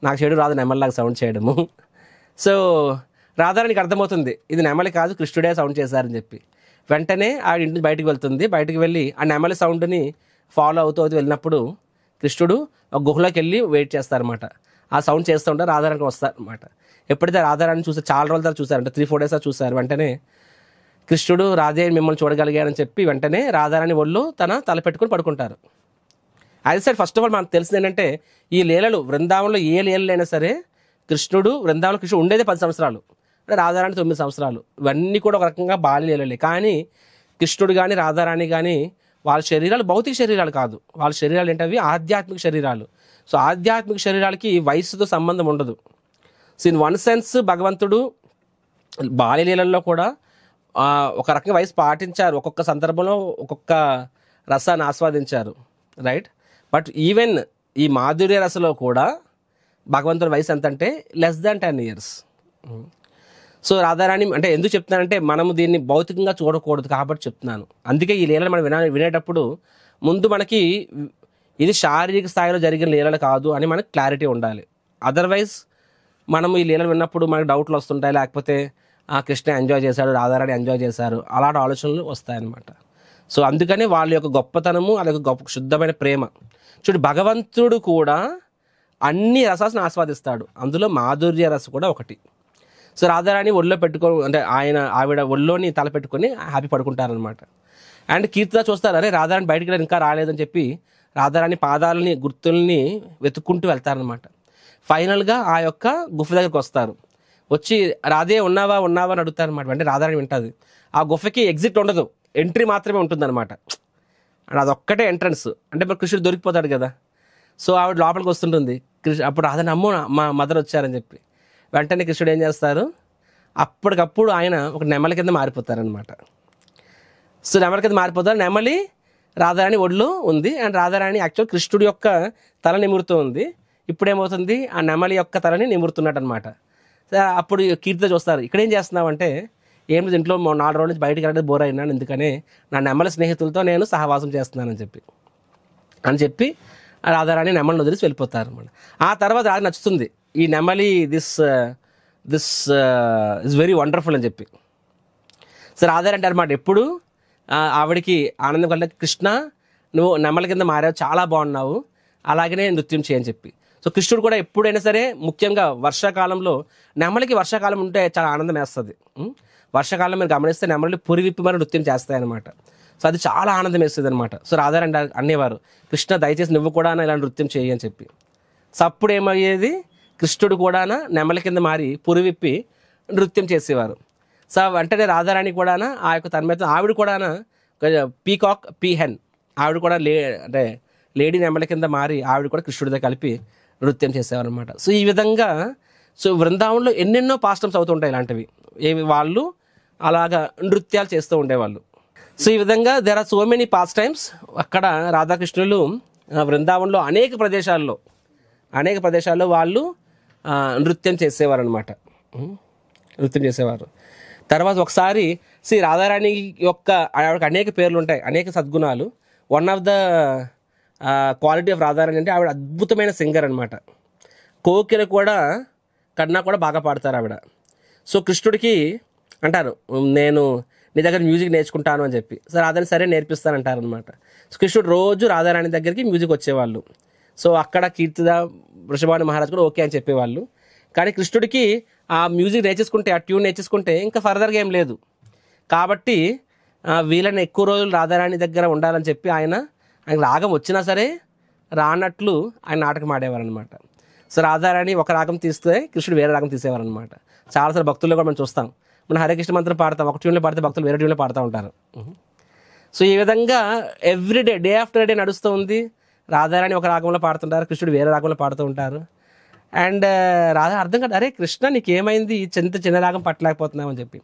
నాకు చేయడం రాదు నెమల్లాగా సౌండ్ చేయడము. సో రాధారాణికి అర్థమవుతుంది ఇది నెమలి కాదు కృష్ణుడే సౌండ్ చేశారని చెప్పి. వెంటనే ఆ ఇంటి బయటికి వెళ్తుంది. బయటికి వెళ్ళి ఆ నెమలి సౌండ్ని ఫాలో అవుతూ వెళ్ళినప్పుడు కృష్ణుడు ఒక గుహలోకి వెళ్ళి వెయిట్ చేస్తారనమాట. ఆ సౌండ్ చేస్తూ ఉంటారు, రాధారాణికి వస్తారనమాట. ఎప్పుడైతే రాధారాణి చూసారు, చాలా రోజుల తర్వాత చూసారంటే 3-4 days చూసారు. వెంటనే కృష్ణుడు రాధే మిమ్మల్ని చూడగలిగారని చెప్పి వెంటనే రాధారాణి ఒళ్ళు తల పెట్టుకొని పడుకుంటారు. అది సైడ్ ఫస్ట్ ఆఫ్ ఆల్ మనకు తెలిసింది ఏంటంటే ఈ లీలలు వృందావనంలో ఏ లీలలైనా సరే కృష్ణుడు ఉండేదే 10 సంవత్సరాలు, అంటే రాధారాణి 9 సంవత్సరాలు. ఇవన్నీ కూడా ఒక రకంగా బాల్య లీలలే. కానీ కృష్ణుడు కానీ రాధారాణి కానీ వాళ్ళ శరీరాలు భౌతిక శరీరాలు కాదు, వాళ్ళ శరీరాలు ఏంటవి ఆధ్యాత్మిక శరీరాలు. సో ఆధ్యాత్మిక శరీరాలకి వయసుతో సంబంధం ఉండదు. సో ఇన్ వన్ సెన్స్ భగవంతుడు బాల్యలీలల్లో కూడా ఒక రకంగా వయసు పాటించారు, ఒక్కొక్క సందర్భంలో ఒక్కొక్క రసాన్ని ఆస్వాదించారు, రైట్. బట్ ఈవెన్ ఈ మాధుర్య రసలో కూడా భగవంతుడి వయసు ఎంత అంటే less than 10 years. So Radharani అంటే ఎందుకు చెప్తున్నానంటే మనము దీన్ని భౌతికంగా చూడకూడదు కాబట్టి చెప్తున్నాను. అందుకే ఈ లీలలు మనం వినేటప్పుడు ముందు మనకి ఇది శారీరక స్థాయిలో జరిగిన లీలలు కాదు అని మనకు క్లారిటీ ఉండాలి. అదర్వైజ్ మనము ఈ లీలలు విన్నప్పుడు మనకు డౌట్లు వస్తుంటాయి, లేకపోతే కృష్ణ ఎంజాయ్ చేశాడు, రాధారాణి ఎంజాయ్ చేశారు, అలాంటి ఆలోచనలు వస్తాయన్నమాట. సో అందుకని వాళ్ళ యొక్క గొప్పతనము, వాళ్ళ యొక్క గొప్ప శుద్ధమైన ప్రేమ. చూడు భగవంతుడు కూడా అన్ని రసాలను ఆస్వాదిస్తాడు, అందులో మాధుర్య రస కూడా ఒకటి. సో రాధారాణి ఒళ్ళో అంటే ఆవిడ ఒళ్ళోని తల పెట్టుకొని హ్యాపీ పడుకుంటారనమాట. అండ్ కీర్తిదా చూస్తారు, అరే రాధారాణి బయటికి ఇంకా రాలేదని చెప్పి రాధారాణి పాదాలని గుర్తుల్ని వెతుక్కుంటూ వెళ్తారనమాట. ఫైనల్గా ఆ యొక్క గుఫ దగ్గరికి వస్తారు. వచ్చి రాధే ఉన్నావా అని అడుగుతారనమాట. అంటే రాధారాణి వింటుంది. ఆ గుఫకి ఎగ్జిట్ ఉండదు, ఎంట్రీ మాత్రమే ఉంటుందన్నమాట. అండ్ అదొక్కటే ఎంట్రన్స్, అంటే మరి కృష్ణుడు దొరికిపోతాడు కదా. సో ఆవిడ లోపలికి వస్తుంటుంది. అప్పుడు రాధారాణి అమ్మో మా మదర్ వచ్చారని చెప్పి వెంటనే కృష్ణుడు ఏం చేస్తారు, అప్పటికప్పుడు ఆయన ఒక నెమలి కింద మారిపోతారనమాట. సో నెమలి కింద మారిపోతారు. నెమలి రాధారాణి ఒళ్ళు ఉంది, అండ్ రాధారాణి యాక్చువల్ కృష్ణుడి యొక్క తల నిమురుతూ ఉంది. ఇప్పుడేమవుతుంది, ఆ నెమలి యొక్క తలని నిమురుతున్నట్టు అనమాట. అప్పుడు కీర్తితో చూస్తారు, ఇక్కడేం చేస్తున్నావు అంటే ఏం లేదు, ఇంట్లో 4 రోజుల నుంచి బయటికి వెళ్ళడానికి బోర్ అయినాను, ఎందుకనే నా నెమలి స్నేహితులతో నేను సహవాసం చేస్తున్నానని చెప్పి రాధారాణి నెమలిని వదిలేసి వెళ్ళిపోతారు అనమాట. ఆ తర్వాత రాధ నచ్చుతుంది ఈ నెమలి, దిస్ ఇస్ వెరీ వండర్ఫుల్ అని చెప్పి. సో రాధారాణి అంటే అనమాట ఎప్పుడు ఆవిడికి ఆనందం కలిగి, కృష్ణ నువ్వు నెమలి కింద మారావు, చాలా బాగున్నావు, అలాగనే నృత్యం చేయని చెప్పి. సో కృష్ణుడు కూడా ఎప్పుడైనా సరే, ముఖ్యంగా వర్షాకాలంలో నెమలికి వర్షాకాలం ఉంటే చాలా ఆనందం వేస్తుంది. వర్షాకాలం మీరు గమనిస్తే నెమలి పురివిప్పి మరి నృత్యం చేస్తాయన్నమాట. సో అది చాలా ఆనందం వేస్తుంది అనమాట. సో రాధారాణి అనేవారు, కృష్ణ దయచేసి నువ్వు కూడా ఇలా నృత్యం చేయి అని చెప్పి. సో అప్పుడు ఏమయ్యేది, కృష్ణుడు కూడా నెమలి కింద మారి పురివిప్పి నృత్యం చేసేవారు. సో వెంటనే రాధారాణి కూడా ఆ యొక్క తన్మయత్వం, ఆవిడ కూడా పీకాక్ పీహెన్, ఆవిడ కూడా అంటే లేడీ నెమలి కింద మారి ఆవిడ కూడా కృష్ణుడితో కలిపి నృత్యం చేసేవారు అనమాట. సో ఈ విధంగా సో వృందావనంలో ఎన్నెన్నో పాస్టమ్స్ అవుతుంటాయి ఇలాంటివి, ఏవి వాళ్ళు అలాగా నృత్యాలు చేస్తూ ఉండేవాళ్ళు. సో ఈ విధంగా there are so many pastimes. అక్కడ రాధాకృష్ణులు వృందావనంలో అనేక ప్రదేశాల్లో వాళ్ళు నృత్యం చేసేవారు అనమాట. తర్వాత ఒకసారి రాధారాణి యొక్క ఆవిడకి అనేక పేర్లు ఉంటాయి, అనేక సద్గుణాలు. One of the quality of Radharani అంటే ఆవిడ అద్భుతమైన సింగర్ అనమాట. కోకిల కన్నా కూడా బాగా పాడతారు ఆవిడ. సో కృష్ణుడికి అంటారు, నేను నీ దగ్గర మ్యూజిక్ నేర్చుకుంటాను అని చెప్పి. సో రాధారాణి సరే నేర్పిస్తానంటారనమాట. సో కృష్ణుడు రోజు రాధారాణి దగ్గరికి మ్యూజిక్ వచ్చేవాళ్ళు. సో అక్కడ కీర్తిదా వృషభాను మహారాజ్ కూడా ఓకే అని చెప్పేవాళ్ళు. కానీ కృష్ణుడికి ఆ మ్యూజిక్ నేర్చేసుకుంటే, ఆ ట్యూన్ నేర్చేసుకుంటే ఇంకా ఫర్దర్గా ఏం లేదు. కాబట్టి వీళ్ళని ఎక్కువ రోజులు రాధారాణి దగ్గర ఉండాలని చెప్పి ఆయన రాగం వచ్చినా సరే రానట్లు ఆయన నాటకం ఆడేవారు అనమాట. సో రాధారాణి ఒక రాగం తీస్తే కృష్ణుడు వేరే రాగం తీసేవారు అనమాట. చాలాసార్లు భక్తుల్లో కూడా మనం చూస్తాం, మనం హరే కృష్ణ మంత్రం పాడతాం, ఒక ట్యూన్లో పాడితే భక్తులు వేరే ట్యూన్లో పాడుతూ ఉంటారు. సో ఈ విధంగా ఎవ్రీడే డే ఆఫ్టర్ డే నడుస్తూ ఉంది. రాధారాణి ఒక రాగంలో పాడుతుంటారు, కృష్ణుడు వేరే రాగంలో పాడుతూ ఉంటారు. అండ్ రాధా అర్థం కాదు, అరే కృష్ణ నీకేమైంది చిన్న రాగం పట్టలేకపోతున్నావు అని చెప్పి.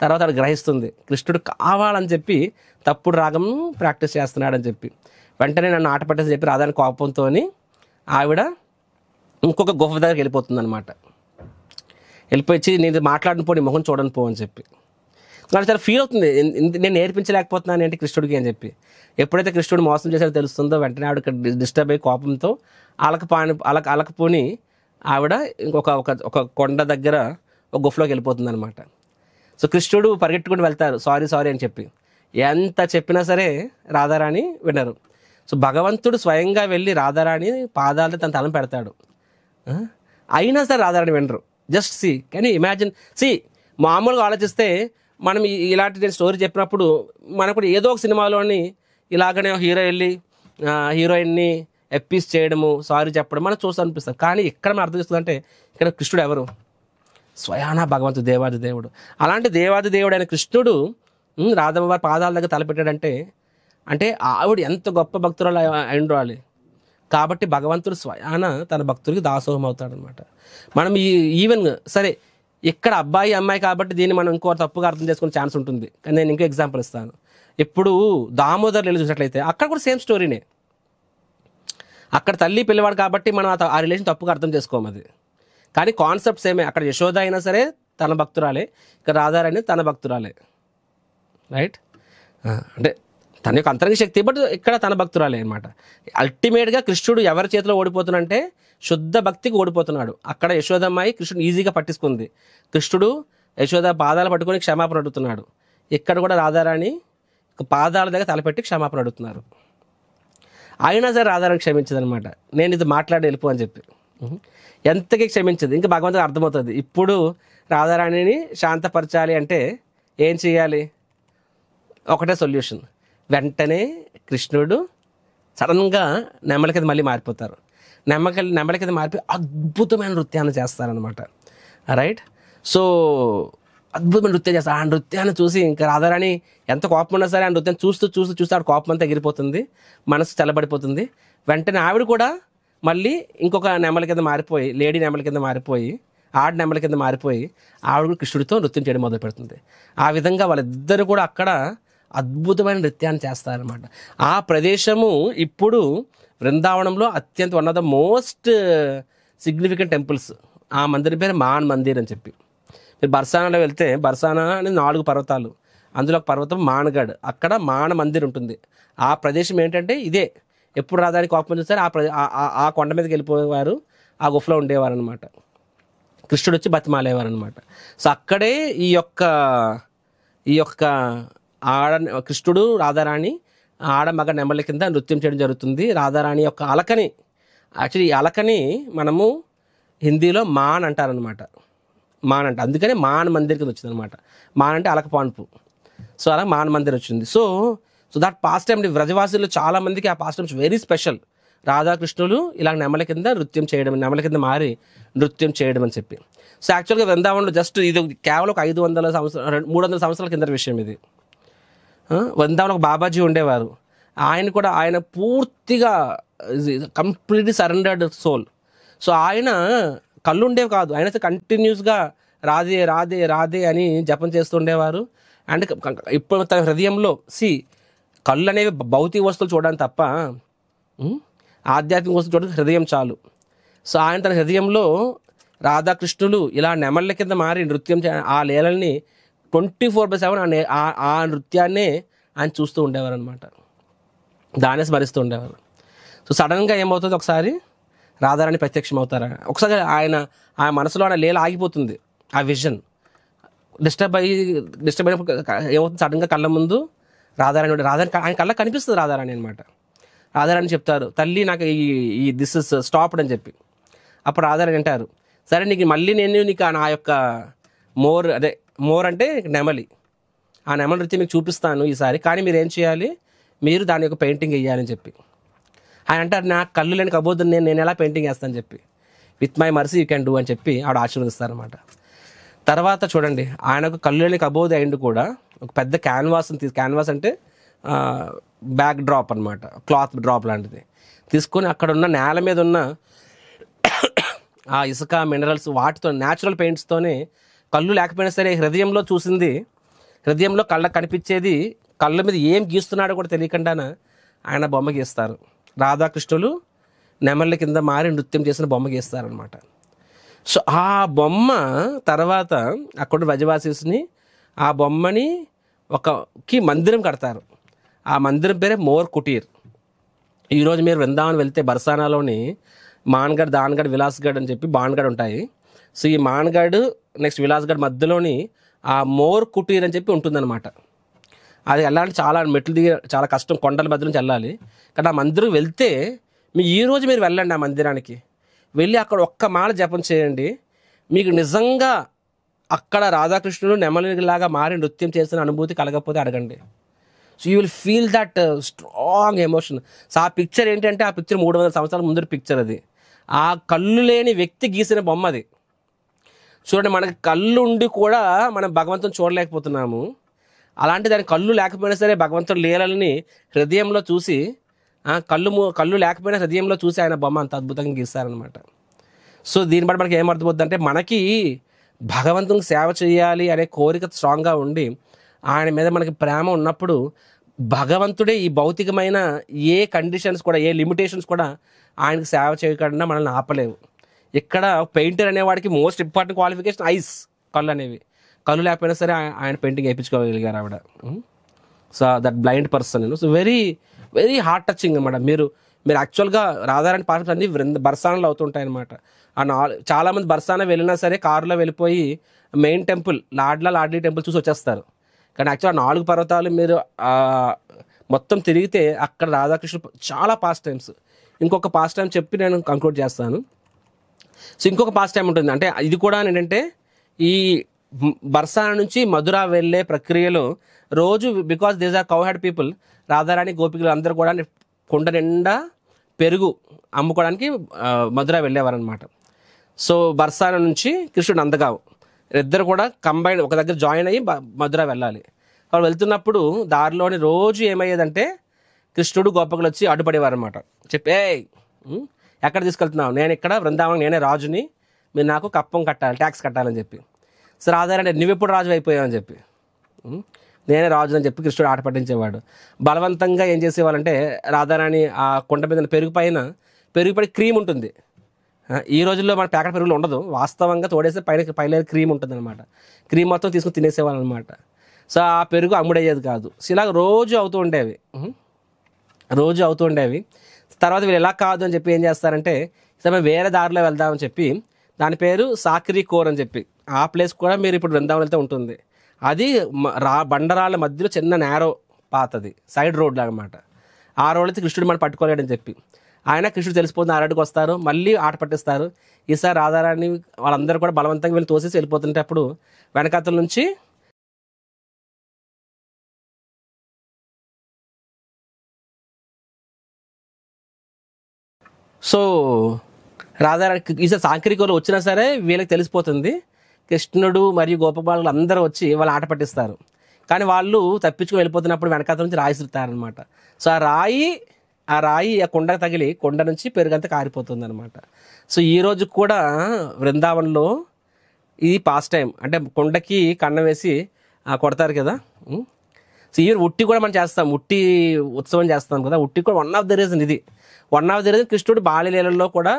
తర్వాత అది గ్రహిస్తుంది, కృష్ణుడు కావాలని చెప్పి తప్పుడు రాగం ప్రాక్టీస్ చేస్తున్నాడని చెప్పి. వెంటనే నన్ను ఆట పట్టేసి చెప్పి రాధాని కోపంతో ఆవిడ ఇంకొక గుహ దగ్గరికి వెళ్ళిపోతుంది అనమాట. వెళ్ళిపోయి నేను మాట్లాడిన పో, నీ మొహం చూడని పో అని చెప్పి. నాకు చాలా ఫీల్ అవుతుంది, నేను నేర్పించలేకపోతున్నాను ఏంటి కృష్ణుడికి అని చెప్పి. ఎప్పుడైతే కృష్ణుడు మోసం చేశాడో తెలుస్తుందో వెంటనే ఆవిడ డిస్టర్బ్ అయ్యి కోపంతో అలకపోని ఆవిడ ఒక కొండ దగ్గర ఒక గుఫలోకి వెళ్ళిపోతుంది అనమాట. సో కృష్ణుడు పరిగెట్టుకుని వెళ్తారు సారీ అని చెప్పి. ఎంత చెప్పినా సరే రాధారాణి వినరు. సో భగవంతుడు స్వయంగా వెళ్ళి రాధారాణి పాదాలతో తన తలం పెడతాడు, అయినా సరే రాధారాణి వినరు. Just can you imagine? మామూలుగా ఆలోచిస్తే మనం ఇలాంటి నేను స్టోరీ చెప్పినప్పుడు మనకు కూడా ఏదో ఒక సినిమాలోని ఇలాగనే హీరో వెళ్ళి హీరోయిన్ని ఎప్పీస్ చేయడము, సారీ చెప్పడం మనం చూస్తూ అనిపిస్తాం. కానీ ఇక్కడ మనం అర్థం చేస్తుందంటే ఇక్కడ కృష్ణుడు ఎవరు? స్వయానా భగవంతుడు, దేవాది దేవుడు. అలాంటి దేవాది దేవుడు అయిన కృష్ణుడు రాధమ్మ వారి పాదాల దగ్గర తలపెట్టాడంటే అంటే ఆవిడ ఎంత గొప్ప భక్తురాలు అయిండాలి. కాబట్టి భగవంతుడు స్వయాన తన భక్తుడికి దాసోహం అవుతాడనమాట. మనం ఈవెన్ సరే ఇక్కడ అబ్బాయి అమ్మాయి కాబట్టి దీన్ని మనం ఇంకో తప్పుగా అర్థం చేసుకునే ఛాన్స్ ఉంటుంది. కానీ నేను ఇంకో ఎగ్జాంపుల్ ఇస్తాను. ఇప్పుడు దామోదర్ వెళ్ళి చూసినట్లయితే అక్కడ కూడా సేమ్ స్టోరీనే. అక్కడ తల్లి పిల్లవాడు కాబట్టి మనం ఆ రిలేషన్ తప్పుగా అర్థం చేసుకోము అది. కానీ కాన్సెప్ట్ సేమే. అక్కడ యశోద అయినా సరే తన భక్తురాలే, ఇక్కడ రాధారాణి తన భక్తురాలే, రైట్? అంటే తన యొక్క అంతరంగ శక్తి, బట్ ఇక్కడ తన భక్తురాలే అనమాట. అల్టిమేట్గా కృష్ణుడు ఎవరి చేతిలో ఓడిపోతున్నాడంటే శుద్ధ భక్తికి ఓడిపోతున్నాడు. అక్కడ యశోదమ్మాయి కృష్ణుడు ఈజీగా పట్టించుకుంది, కృష్ణుడు యశోద పాదాలు పట్టుకొని క్షమాపణ అడుగుతున్నాడు. ఇక్కడ కూడా రాధారాణి పాదాల దగ్గర తలపెట్టి క్షమాపణ అడుగుతున్నారు. అయినా సరే రాధారాణి క్షమించదు అనమాట. నేను ఇది మాట్లాడి వెళ్ళిపో అని చెప్పి ఎంతకీ క్షమించదు. ఇంకా భగవంతుడికి అర్థమవుతుంది ఇప్పుడు రాధారాణిని శాంతపరచాలి అంటే ఏం చేయాలి? ఒకటే సొల్యూషన్. వెంటనే కృష్ణుడు సడన్గా నెమలి కింద మళ్ళీ మారిపోతారు. నెమలి కింద మారిపోయి అద్భుతమైన నృత్యాన్ని చేస్తారనమాట, రైట్? సో అద్భుతమైన నృత్యం చేస్తారు. ఆ నృత్యాన్ని చూసి ఇంకా రాధారాణి ఎంత కోపం ఉన్నా సరే ఆ నృత్యాన్ని చూస్తూ ఆవిడ కోపం అంతా ఎగిరిపోతుంది, మనసు చల్లబడిపోతుంది. వెంటనే ఆవిడ కూడా మళ్ళీ ఇంకొక నెమలి కింద మారిపోయి, లేడీ నెమలి కింద మారిపోయి, ఆడ నెమలి కింద మారిపోయి ఆవిడ కూడా కృష్ణుడితో నృత్యం చేయడం మొదలు పెడుతుంది. ఆ విధంగా వాళ్ళిద్దరు కూడా అక్కడ అద్భుతమైన నృత్యాన్ని చేస్తారనమాట. ఆ ప్రదేశము ఇప్పుడు బృందావనంలో అత్యంత one of the most significant temples. ఆ మందిరం పేరు మాన్ మందిర్ అని చెప్పి. మీరు బర్సానాలో వెళ్తే, బర్సానా అనేది 4 పర్వతాలు, అందులో ఒక పర్వతం మాన్గఢ్, అక్కడ మాన మందిర్ ఉంటుంది. ఆ ప్రదేశం ఏంటంటే ఇదే. ఎప్పుడు రాధానికి కోపం చూస్తే ఆ కొండ మీదకి వెళ్ళిపోయేవారు, ఆ గుఫలో ఉండేవారు అనమాట. కృష్ణుడు వచ్చి బతిమాలేవారు అనమాట. సో అక్కడే ఈ యొక్క కృష్ణుడు రాధారాణి ఆడ మగ నెమలి కింద నృత్యం చేయడం జరుగుతుంది. రాధారాణి యొక్క అలకని, యాక్చువల్లీ ఈ అలకని మనము హిందీలో మాన్ అంటారనమాట. మాన్ అంటే అందుకనే మాన్ మందిర్ కింద వచ్చింది అనమాట. మాన్ అంటే అలక పాన్పు. సో అలా మాన్ మందిర్ వచ్చింది. సో దట్ పాస్ట్ టైం వ్రజవాసులు చాలా మందికి ఆ పాస్ట్ టైమ్స్ వెరీ స్పెషల్. రాధాకృష్ణులు ఇలా నెమలి కింద నృత్యం చేయడం, నెమలి కింద మారి నృత్యం చేయడం అని చెప్పి. సో యాక్చువల్గా వృందావనంలో జస్ట్ ఇది కేవలం ఒక 500 సంవత్సరాలు 300 సంవత్సరాల కింద విషయం ఇది. వృందావనం ఒక బాబాజీ ఉండేవారు. ఆయన పూర్తిగా కంప్లీట్లీ సరెండర్డ్ సోల్. సో ఆయన కళ్ళు ఉండేవి కాదు, ఆయన కంటిన్యూస్గా రాధే రాధే రాధే అని జపం చేస్తుండేవారు. అండ్ ఇప్పుడు తన హృదయంలో కళ్ళు అనేవి భౌతిక వస్తువులు చూడడానికి తప్ప ఆధ్యాత్మిక వస్తువులు చూడడానికి హృదయం చాలు. సో ఆయన తన హృదయంలో రాధాకృష్ణులు ఇలా నెమళ్ళ కింద మారి నృత్యం ఆ లీలల్ని 24/7 ఆ నృత్యాన్నే ఆయన చూస్తూ ఉండేవారు అనమాట, దాన్నే స్మరిస్తూ ఉండేవారు. సో సడన్గా ఏమవుతుంది, ఒకసారి రాధారాణి ప్రత్యక్షం అవుతారా, ఒకసారి ఆయన మనసులో ఆయన లీల ఆగిపోతుంది, ఆ విజన్ డిస్టర్బ్ అయినప్పుడు ఏమవుతుంది, సడన్గా కళ్ళ ముందు రాధారాణి ఆయన కళ్ళకి కనిపిస్తుంది రాధారాణి అనమాట. రాధారాణి చెప్తారు, తల్లి నాకు ఈ దిస్ ఇస్ స్టాప్డ్ అని చెప్పి. అప్పుడు రాధారాణి అంటారు, సరే మళ్ళీ నేను నా యొక్క మోర్ అంటే నెమలి, ఆ నెమలి నృత్యం మీకు చూపిస్తాను ఈసారి, కానీ మీరు ఏం చేయాలి, మీరు దాని యొక్క పెయింటింగ్ వేయాలని చెప్పి. ఆయన అంటారు, నాకు కళ్ళు లేని కబోద్దుని నేను ఎలా పెయింటింగ్ వేస్తాను చెప్పి, with my mercy you can do అని చెప్పి ఆవిడ ఆశీర్వదిస్తారనమాట. తర్వాత చూడండి, ఆయనకు కళ్ళు లేని కబోద్ అయిండు కూడా ఒక పెద్ద క్యాన్వాస్ అంటే బ్యాక్ డ్రాప్ అనమాట, క్లాత్ డ్రాప్ లాంటిది తీసుకొని అక్కడ ఉన్న నేల మీద ఉన్న ఆ ఇసుక మినరల్స్ వాటితో న్యాచురల్ పెయింట్స్తోనే కళ్ళు లేకపోయినా సరే హృదయంలో చూసింది, హృదయంలో కళ్ళకు కనిపించేది, కళ్ళ మీద ఏం గీస్తున్నాడో కూడా తెలియకుండానే ఆయన బొమ్మ గీస్తారు. రాధాకృష్ణులు నెమళ్ళ కింద మారి నృత్యం చేసిన బొమ్మ గీస్తారనమాట. సో ఆ బొమ్మ తర్వాత అక్కడ వ్రజవాసీస్ని ఆ బొమ్మని ఒకకి మందిరం కడతారు. ఆ మందిరం పేరే మోర్ కుటీర్. ఈరోజు మీరు వృందావన్ వెళ్తే బర్సానాలోని మాన్గఢ్, దాన్గఢ్, విలాస్గఢ్ అని చెప్పి బాన్గఢ్ ఉంటాయి. సో ఈ మాన్గఢ్ నెక్స్ట్ విలాస్గఢ్ మధ్యలోని ఆ మోర్ కుటీర్ అని చెప్పి ఉంటుందన్నమాట. అది వెళ్ళాలంటే చాలా మెట్లు దిగి చాలా కష్టం, కొండల మధ్య నుంచి వెళ్ళాలి. కానీ ఆ మందిరం వెళ్తే ఈరోజు మీరు వెళ్ళండి ఆ మందిరానికి వెళ్ళి అక్కడ ఒక్క మాల జపం చేయండి, మీకు నిజంగా అక్కడ రాధాకృష్ణుడు నెమలిలాగా మారి నృత్యం చేసిన అనుభూతి కలగకపోతే అడగండి. So you will feel that strong emotion. So ఆ పిక్చర్ ఏంటంటే ఆ పిక్చర్ 300 సంవత్సరాల ముందు పిక్చర్. అది ఆ కళ్ళు లేని వ్యక్తి గీసిన బొమ్మ అది. చూడండి, మనకి కళ్ళు ఉండి కూడా మనం భగవంతుని చూడలేకపోతున్నాము. అలాంటి దాని కళ్ళు లేకపోయినా సరే భగవంతుడి లీలల్ని హృదయంలో చూసి, కళ్ళు లేకపోయినా హృదయంలో చూసి ఆయన బొమ్మ అంత అద్భుతంగా గీస్తారనమాట. సో దీన్ని బట్టి మనకి ఏమర్థమవుతుంది అంటే, మనకి భగవంతునికి సేవ చేయాలి అనే కోరిక స్ట్రాంగ్గా ఉండి ఆయన మీద మనకి ప్రేమ ఉన్నప్పుడు భగవంతుడే ఈ భౌతికమైన ఏ కండిషన్స్ కూడా, ఏ లిమిటేషన్స్ కూడా ఆయనకు సేవ చేయకుండా మనల్ని ఆపలేవు. ఇక్కడ పెయింటర్ అనేవాడికి మోస్ట్ ఇంపార్టెంట్ క్వాలిఫికేషన్ ఐస్, కళ్ళు అనేవి. కళ్ళు లేకపోయినా సరే ఆయన పెయింటింగ్ వేయించుకోగలిగారు ఆవిడ. So that blind person. So very very heart touching అనమాట. మీరు యాక్చువల్గా రాధారాణి పాటలు అన్నీ బర్సానాలు అవుతుంటాయి అనమాట. చాలామంది బర్సానా వెళ్ళినా సరే కారులో వెళ్ళిపోయి మెయిన్ టెంపుల్ లాడ్లీ టెంపుల్ చూసి వచ్చేస్తారు. కానీ యాక్చువల్గా 4 పర్వతాలు మీరు మొత్తం తిరిగితే అక్కడ రాధాకృష్ణ చాలా పాస్ట్ టైమ్స్. ఇంకొక పాస్ట్ టైం చెప్పి నేను కంక్లూడ్ చేస్తాను. సో ఇంకొక పాస్ట్ టైం ఉంటుంది, అంటే ఇది కూడా ఏంటంటే ఈ బర్సానా నుంచి మధుర వెళ్ళే ప్రక్రియలో రోజు, because these are cow herd people, Radharani గోపికలు అందరూ కూడా కొండ నిండా పెరుగు అమ్ముకోవడానికి మధుర వెళ్ళేవారు అనమాట. సో బర్సానా నుంచి కృష్ణుడు నందగావ్ ఇద్దరు కూడా కంబైన్ ఒక దగ్గర జాయిన్ అయ్యి మధుర వెళ్ళాలి. వాళ్ళు వెళ్తున్నప్పుడు దారిలోని రోజు ఏమయ్యేదంటే కృష్ణుడు గోపికలు వచ్చి అడ్డుపడేవారు అనమాట. చెప్పే ఎక్కడ తీసుకెళ్తున్నావు, నేను ఇక్కడ వృందావనం, నేనే రాజుని, మీరు నాకు కప్పం కట్టాలి, ట్యాక్స్ కట్టాలని చెప్పి. సో రాధారాణి నువ్వెప్పుడు రాజు అయిపోయావు అని చెప్పి, నేనే రాజు అని చెప్పి కృష్ణుడు ఆట పట్టించేవాడు. బలవంతంగా ఏం చేసేవాళ్ళంటే రాధారాణి ఆ కొండ మీద పెరుగుపడి క్రీమ్ ఉంటుంది. ఈ రోజుల్లో మన ప్యాకెట్ పెరుగులు ఉండదు, వాస్తవంగా తోడేస్తే పైన క్రీమ్ ఉంటుంది అనమాట. క్రీమ్ మొత్తం తీసుకుని తినేసేవాళ్ళు అనమాట. సో ఆ పెరుగు అమ్ముడయ్యేది కాదు. సో ఇలా రోజు అవుతూ ఉండేవి. తర్వాత వీళ్ళు ఎలా కాదు అని చెప్పి ఏం చేస్తారంటే, సరే వేరే దారిలో వెళ్దామని చెప్పి, దాని పేరు సాక్రీ కోర్ అని చెప్పి, ఆ ప్లేస్ కూడా మీరు ఇప్పుడు వృందావనం వెళ్తే ఉంటుంది. అది బండరాళ్ళ మధ్యలో చిన్న నేరో పాత్, అది సైడ్ రోడ్ అనమాట. ఆ రోడ్ అయితే కృష్ణుడు మనం పట్టుకోలేడని చెప్పి కృష్ణుడు తెలిసిపోతుంది, ఆరడికి వస్తారు, మళ్ళీ ఆట పట్టిస్తారు. ఈసారి రాధారాణి వాళ్ళందరూ కూడా బలవంతంగా వీళ్ళు తోసేసి వెళ్ళిపోతుంటే అప్పుడు వెనకాతల నుంచి సో రాధారాణి ఈసారి సాంక్రికోలు వచ్చినా సరే వీళ్ళకి తెలిసిపోతుంది, కృష్ణుడు మరియు గోపబాలు అందరూ వచ్చి వాళ్ళు ఆట పట్టిస్తారు. కానీ వాళ్ళు తప్పించుకుని వెళ్ళిపోతున్నప్పుడు వెనకాతల నుంచి రాయి ఇస్తారనమాట. సో ఆ రాయి ఆ కొండకు తగిలి కొండ నుంచి పెరుగంతా కారిపోతుంది అనమాట. సో ఈరోజు కూడా వృందావనంలో ఇది పాస్ట్ టైం, అంటే కొండకి కన్నం వేసి కొడతారు కదా. సో ఈ ఉట్టి కూడా మనం చేస్తాం, ఉట్టి ఉత్సవం చేస్తాం కదా. ఉట్టి కూడా వన్ ఆఫ్ ద రీజన్ కృష్ణుడు బాల్యలీలలో కూడా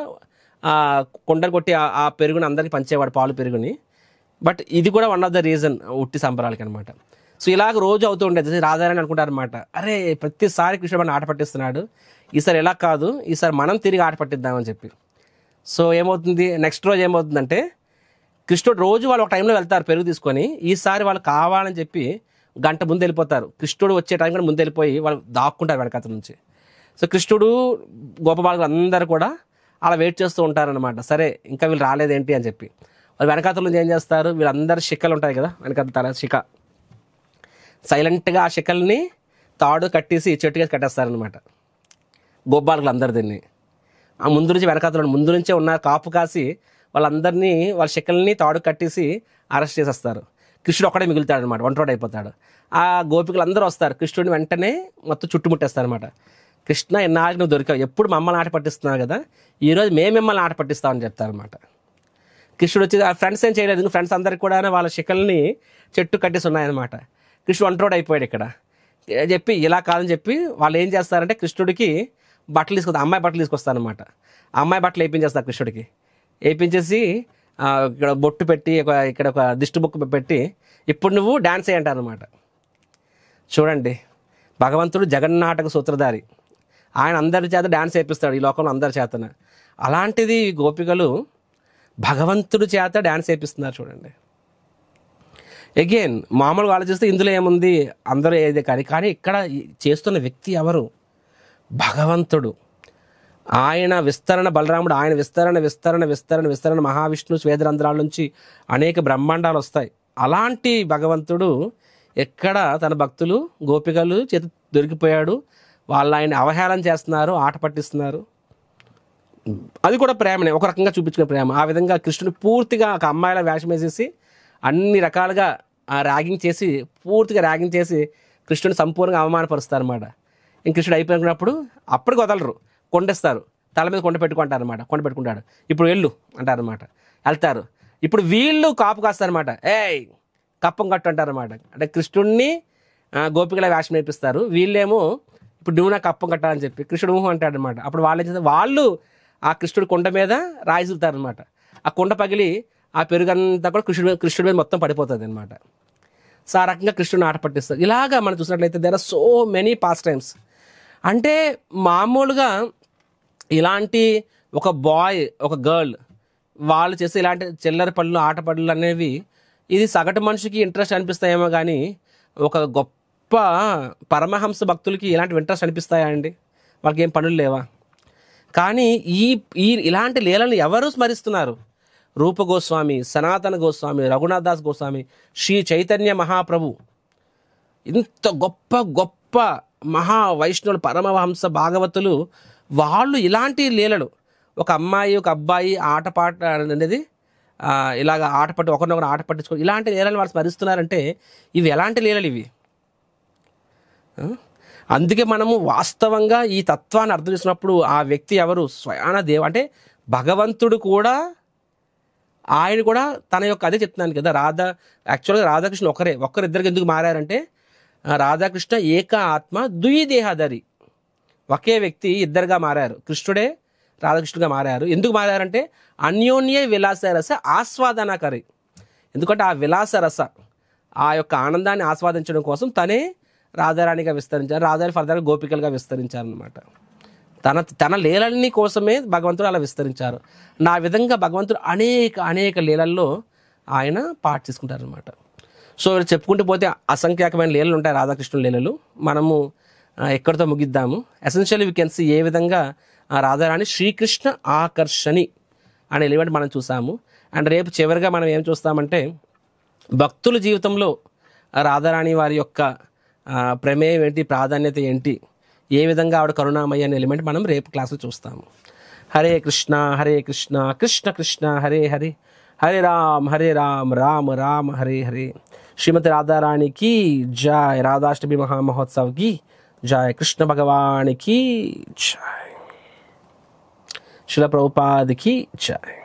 కొండను కొట్టి ఆ పెరుగుని అందరికీ పంచేవాడు, పాలు పెరుగుని. బట్ ఇది కూడా వన్ ఆఫ్ ద రీజన్ ఉట్టి సంబరాలకి అనమాట. సో ఇలాగ రోజు అవుతూ ఉండేది. రాధారాణి అనుకుంటారు అనమాట, అరే ప్రతిసారి కృష్ణుడు మనం ఆట పట్టిస్తున్నాడు, ఈసారి ఎలా కాదు, ఈసారి మనం తిరిగి ఆట పట్టిద్దామని చెప్పి. సో ఏమవుతుంది, నెక్స్ట్ రోజు ఏమవుతుందంటే కృష్ణుడు రోజు వాళ్ళు ఒక టైంలో వెళ్తారు పెరుగు తీసుకొని, ఈసారి వాళ్ళు కావాలని చెప్పి గంట ముందు వెళ్ళిపోతారు. కృష్ణుడు వచ్చే టైం కూడా ముందు వెళ్ళిపోయి వాళ్ళు దాక్కుంటారు వెనకాతల నుంచి. సో కృష్ణుడు గోపబాలులు అందరూ కూడా అలా వెయిట్ చేస్తూ ఉంటారనమాట. సరే ఇంకా వీళ్ళు రాలేదేంటి అని చెప్పి వాళ్ళు వెనకాతల నుంచి ఏం చేస్తారు, వీళ్ళందరూ శిఖలు ఉంటాయి కదా వెనకాల శిఖ, సైలెంట్గా ఆ శిఖల్ని తాడు కట్టేసి చెట్టుగా కట్టేస్తారనమాట. గోపాలకులు అందరిదీ. ఆ ముందు నుంచి వెనకాతలు ముందు నుంచే ఉన్నారు కాపు కాసి వాళ్ళందరినీ వాళ్ళ శిఖల్ని తాడు కట్టేసి అరెస్ట్ చేసేస్తారు. కృష్ణుడు ఒక్కడే మిగులుతాడు అనమాట, ఒంటరి అయిపోతాడు. ఆ గోపికలు అందరూ వస్తారు, కృష్ణుడిని వెంటనే మొత్తం చుట్టుముట్టేస్తారు అనమాట. కృష్ణ ఎన్నాళ్ళకి నువ్వు దొరికావు, ఎప్పుడు మమ్మల్ని ఆట పట్టిస్తున్నావు కదా, ఈరోజు మేము మిమ్మల్ని ఆట పట్టిస్తామని చెప్తారనమాట. కృష్ణుడు వచ్చి ఆ ఫ్రెండ్స్ ఏం చేయలేదు, ఫ్రెండ్స్ అందరికి కూడా వాళ్ళ శిఖల్ని చెట్టు కట్టేసి ఉన్నాయన్నమాట. కృష్ణుడు ఒంటరోడు అయిపోయాడు ఇక్కడ చెప్పి ఇలా కాదని చెప్పి వాళ్ళు ఏం చేస్తారంటే కృష్ణుడికి బట్టలు తీసుకొస్తారు, అమ్మాయి బట్టలు తీసుకొస్తారనమాట. అమ్మాయి బట్టలు వేయించేస్తారు కృష్ణుడికి. వేయించేసి ఇక్కడ బొట్టు పెట్టి ఇక్కడ ఒక దిష్టి బుక్ పెట్టి ఇప్పుడు నువ్వు డ్యాన్స్ వేయంటారనమాట. చూడండి, భగవంతుడు జగన్నాటక సూత్రధారి, ఆయన అందరి చేత డ్యాన్స్ వేపిస్తాడు ఈ లోకంలో అందరి చేతన. అలాంటిది గోపికలు భగవంతుడి చేత డ్యాన్స్ వేపిస్తున్నారు చూడండి. అగైన్ మామూలుగా ఆలోచిస్తే ఇందులో ఏముంది, అందరూ ఏదే కానీ ఇక్కడ చేస్తున్న వ్యక్తి ఎవరు? భగవంతుడు. ఆయన విస్తరణ బలరాముడు, ఆయన విస్తరణ విస్తరణ విస్తరణ విస్తరణ మహావిష్ణు స్వేదరంధ్రాల నుంచి అనేక బ్రహ్మాండాలు వస్తాయి. అలాంటి భగవంతుడు ఎక్కడ తన భక్తులు గోపికలు చేతి దొరికిపోయాడు, వాళ్ళు ఆయన అవహేళన చేస్తున్నారు, ఆట పట్టిస్తున్నారు. అది కూడా ప్రేమనే, ఒక రకంగా చూపించుకునే ప్రేమ. ఆ విధంగా కృష్ణుడు పూర్తిగా ఒక అమ్మాయిల వేషం వేసేసి అన్ని రకాలుగా ర్యాగింగ్ చేసి పూర్తిగా ర్యాగింగ్ చేసి కృష్ణుని సంపూర్ణంగా అవమానపరుస్తారు అనమాట. ఇంక కృష్ణుడు అయిపోయినప్పుడు అప్పటికి వదలరు, కొండేస్తారు, తల మీద కొండ పెట్టుకుంటారు అనమాట. కొండ పెట్టుకుంటాడు, ఇప్పుడు వెళ్ళు అంటారనమాట. వెళ్తారు. ఇప్పుడు వీళ్ళు కాపు కాస్తారనమాట, ఏయ్ కప్పం కట్టు అంటారనమాట. అంటే కృష్ణుడిని గోపికల వేషం నేర్పిస్తారు, వీళ్ళేమో ఇప్పుడు నువ్వు నాకు కప్పం కట్టాలని చెప్పి కృష్ణుడు ఊహం అంటాడనమాట. అప్పుడు వాళ్ళు ఏం చేస్తారు, వాళ్ళు ఆ కృష్ణుడి కొండ మీద రాయిసుతారనమాట. ఆ కొండ పగిలి ఆ పెరుగంతా కూడా కృష్ణుడి మీద మొత్తం పడిపోతుంది అనమాట. సో ఆ రకంగా కృష్ణుడిని ఆట పట్టిస్తారు. ఇలాగా మనం చూసినట్లయితే there are so many pastimes. అంటే మామూలుగా ఇలాంటి ఒక బాయ్ ఒక గర్ల్ వాళ్ళు చేసే ఇలాంటి చిల్లర పనులు ఆట పనులు అనేవి ఇది సగటు మనిషికి ఇంట్రెస్ట్ అనిపిస్తాయేమో కానీ ఒక గొప్ప పరమహంస భక్తులకి ఇలాంటి ఇంట్రెస్ట్ అనిపిస్తాయా అండి? వాళ్ళకి ఏం పనులు లేవా? కానీ ఇలాంటి లీలను ఎవరు స్మరిస్తున్నారు? రూప గోస్వామి, సనాతన గోస్వామి, రఘునాథ్ దాస్ గోస్వామి, శ్రీ చైతన్య మహాప్రభు, ఇంత గొప్ప గొప్ప మహా వైష్ణవులు పరమహంస భాగవతులు వాళ్ళు ఇలాంటి లీలలు, ఒక అమ్మాయి ఒక అబ్బాయి ఆటపాట అనేది ఇలాగ ఆటపట్టి ఒకరినొకరు ఆట పట్టించుకో ఇలాంటి లీలలు వాళ్ళు స్మరిస్తున్నారంటే ఇవి ఎలాంటి లీలలు ఇవి? అందుకే మనము వాస్తవంగా ఈ తత్వాన్ని అర్థం చేసినప్పుడు ఆ వ్యక్తి ఎవరు? స్వయాన అంటే భగవంతుడు కూడా, ఆయన కూడా తన యొక్క అదే చెప్తున్నాను కదా, యాక్చువల్గా రాధాకృష్ణ ఒక్కరిద్దరికి ఎందుకు మారారంటే రాధాకృష్ణ ఏక ఆత్మ ద్విదేహధరి, ఒకే వ్యక్తి ఇద్దరుగా మారారు. కృష్ణుడే రాధాకృష్ణుడిగా మారారు. ఎందుకు మారారంటే అన్యోన్య విలాసరస ఆస్వాదనకరి, ఎందుకంటే ఆ విలాసరస ఆ యొక్క ఆనందాన్ని ఆస్వాదించడం కోసం తనే రాధారాణిగా విస్తరించారు, రాధారాణి ఫర్దర్గా గోపికలుగా విస్తరించారనమాట. తన లీలల్ని కోసమే భగవంతుడు అలా విస్తరించారు. నా విధంగా భగవంతుడు అనేక లీలల్లో ఆయన పార్ట్ తీసుకుంటారనమాట. సో చెప్పుకుంటూ పోతే అసంఖ్యాకమైన లీలలు ఉంటాయి రాధాకృష్ణుల లీలలు. మనము ఎక్కడితో ముగిద్దాము. ఎసెన్షియల్లీ వీ కెన్ సీ ఏ విధంగా రాధారాణి శ్రీకృష్ణ ఆకర్షణి అనే ఎలిమెంట్ మనం చూసాము. అండ్ రేపు చివరిగా మనం ఏం చూస్తామంటే భక్తుల జీవితంలో రాధారాణి వారి యొక్క ప్రమేయం ఏంటి, ప్రాధాన్యత ఏంటి, ఏ విధంగా ఆవిడ కరుణామయ్య అనే ఎలిమెంట్ మనం రేపు క్లాసులో చూస్తాము. హరే కృష్ణ కృష్ణ కృష్ణ హరే హరే, హరే రామ్ రామ రామ హరే హరే. శ్రీమతి రాధారాణికి జయ, రాధాష్టమి మహామహోత్సవ్కి జయ, కృష్ణ భగవానికి జయ, శిల ప్రభుపాదికి జయ.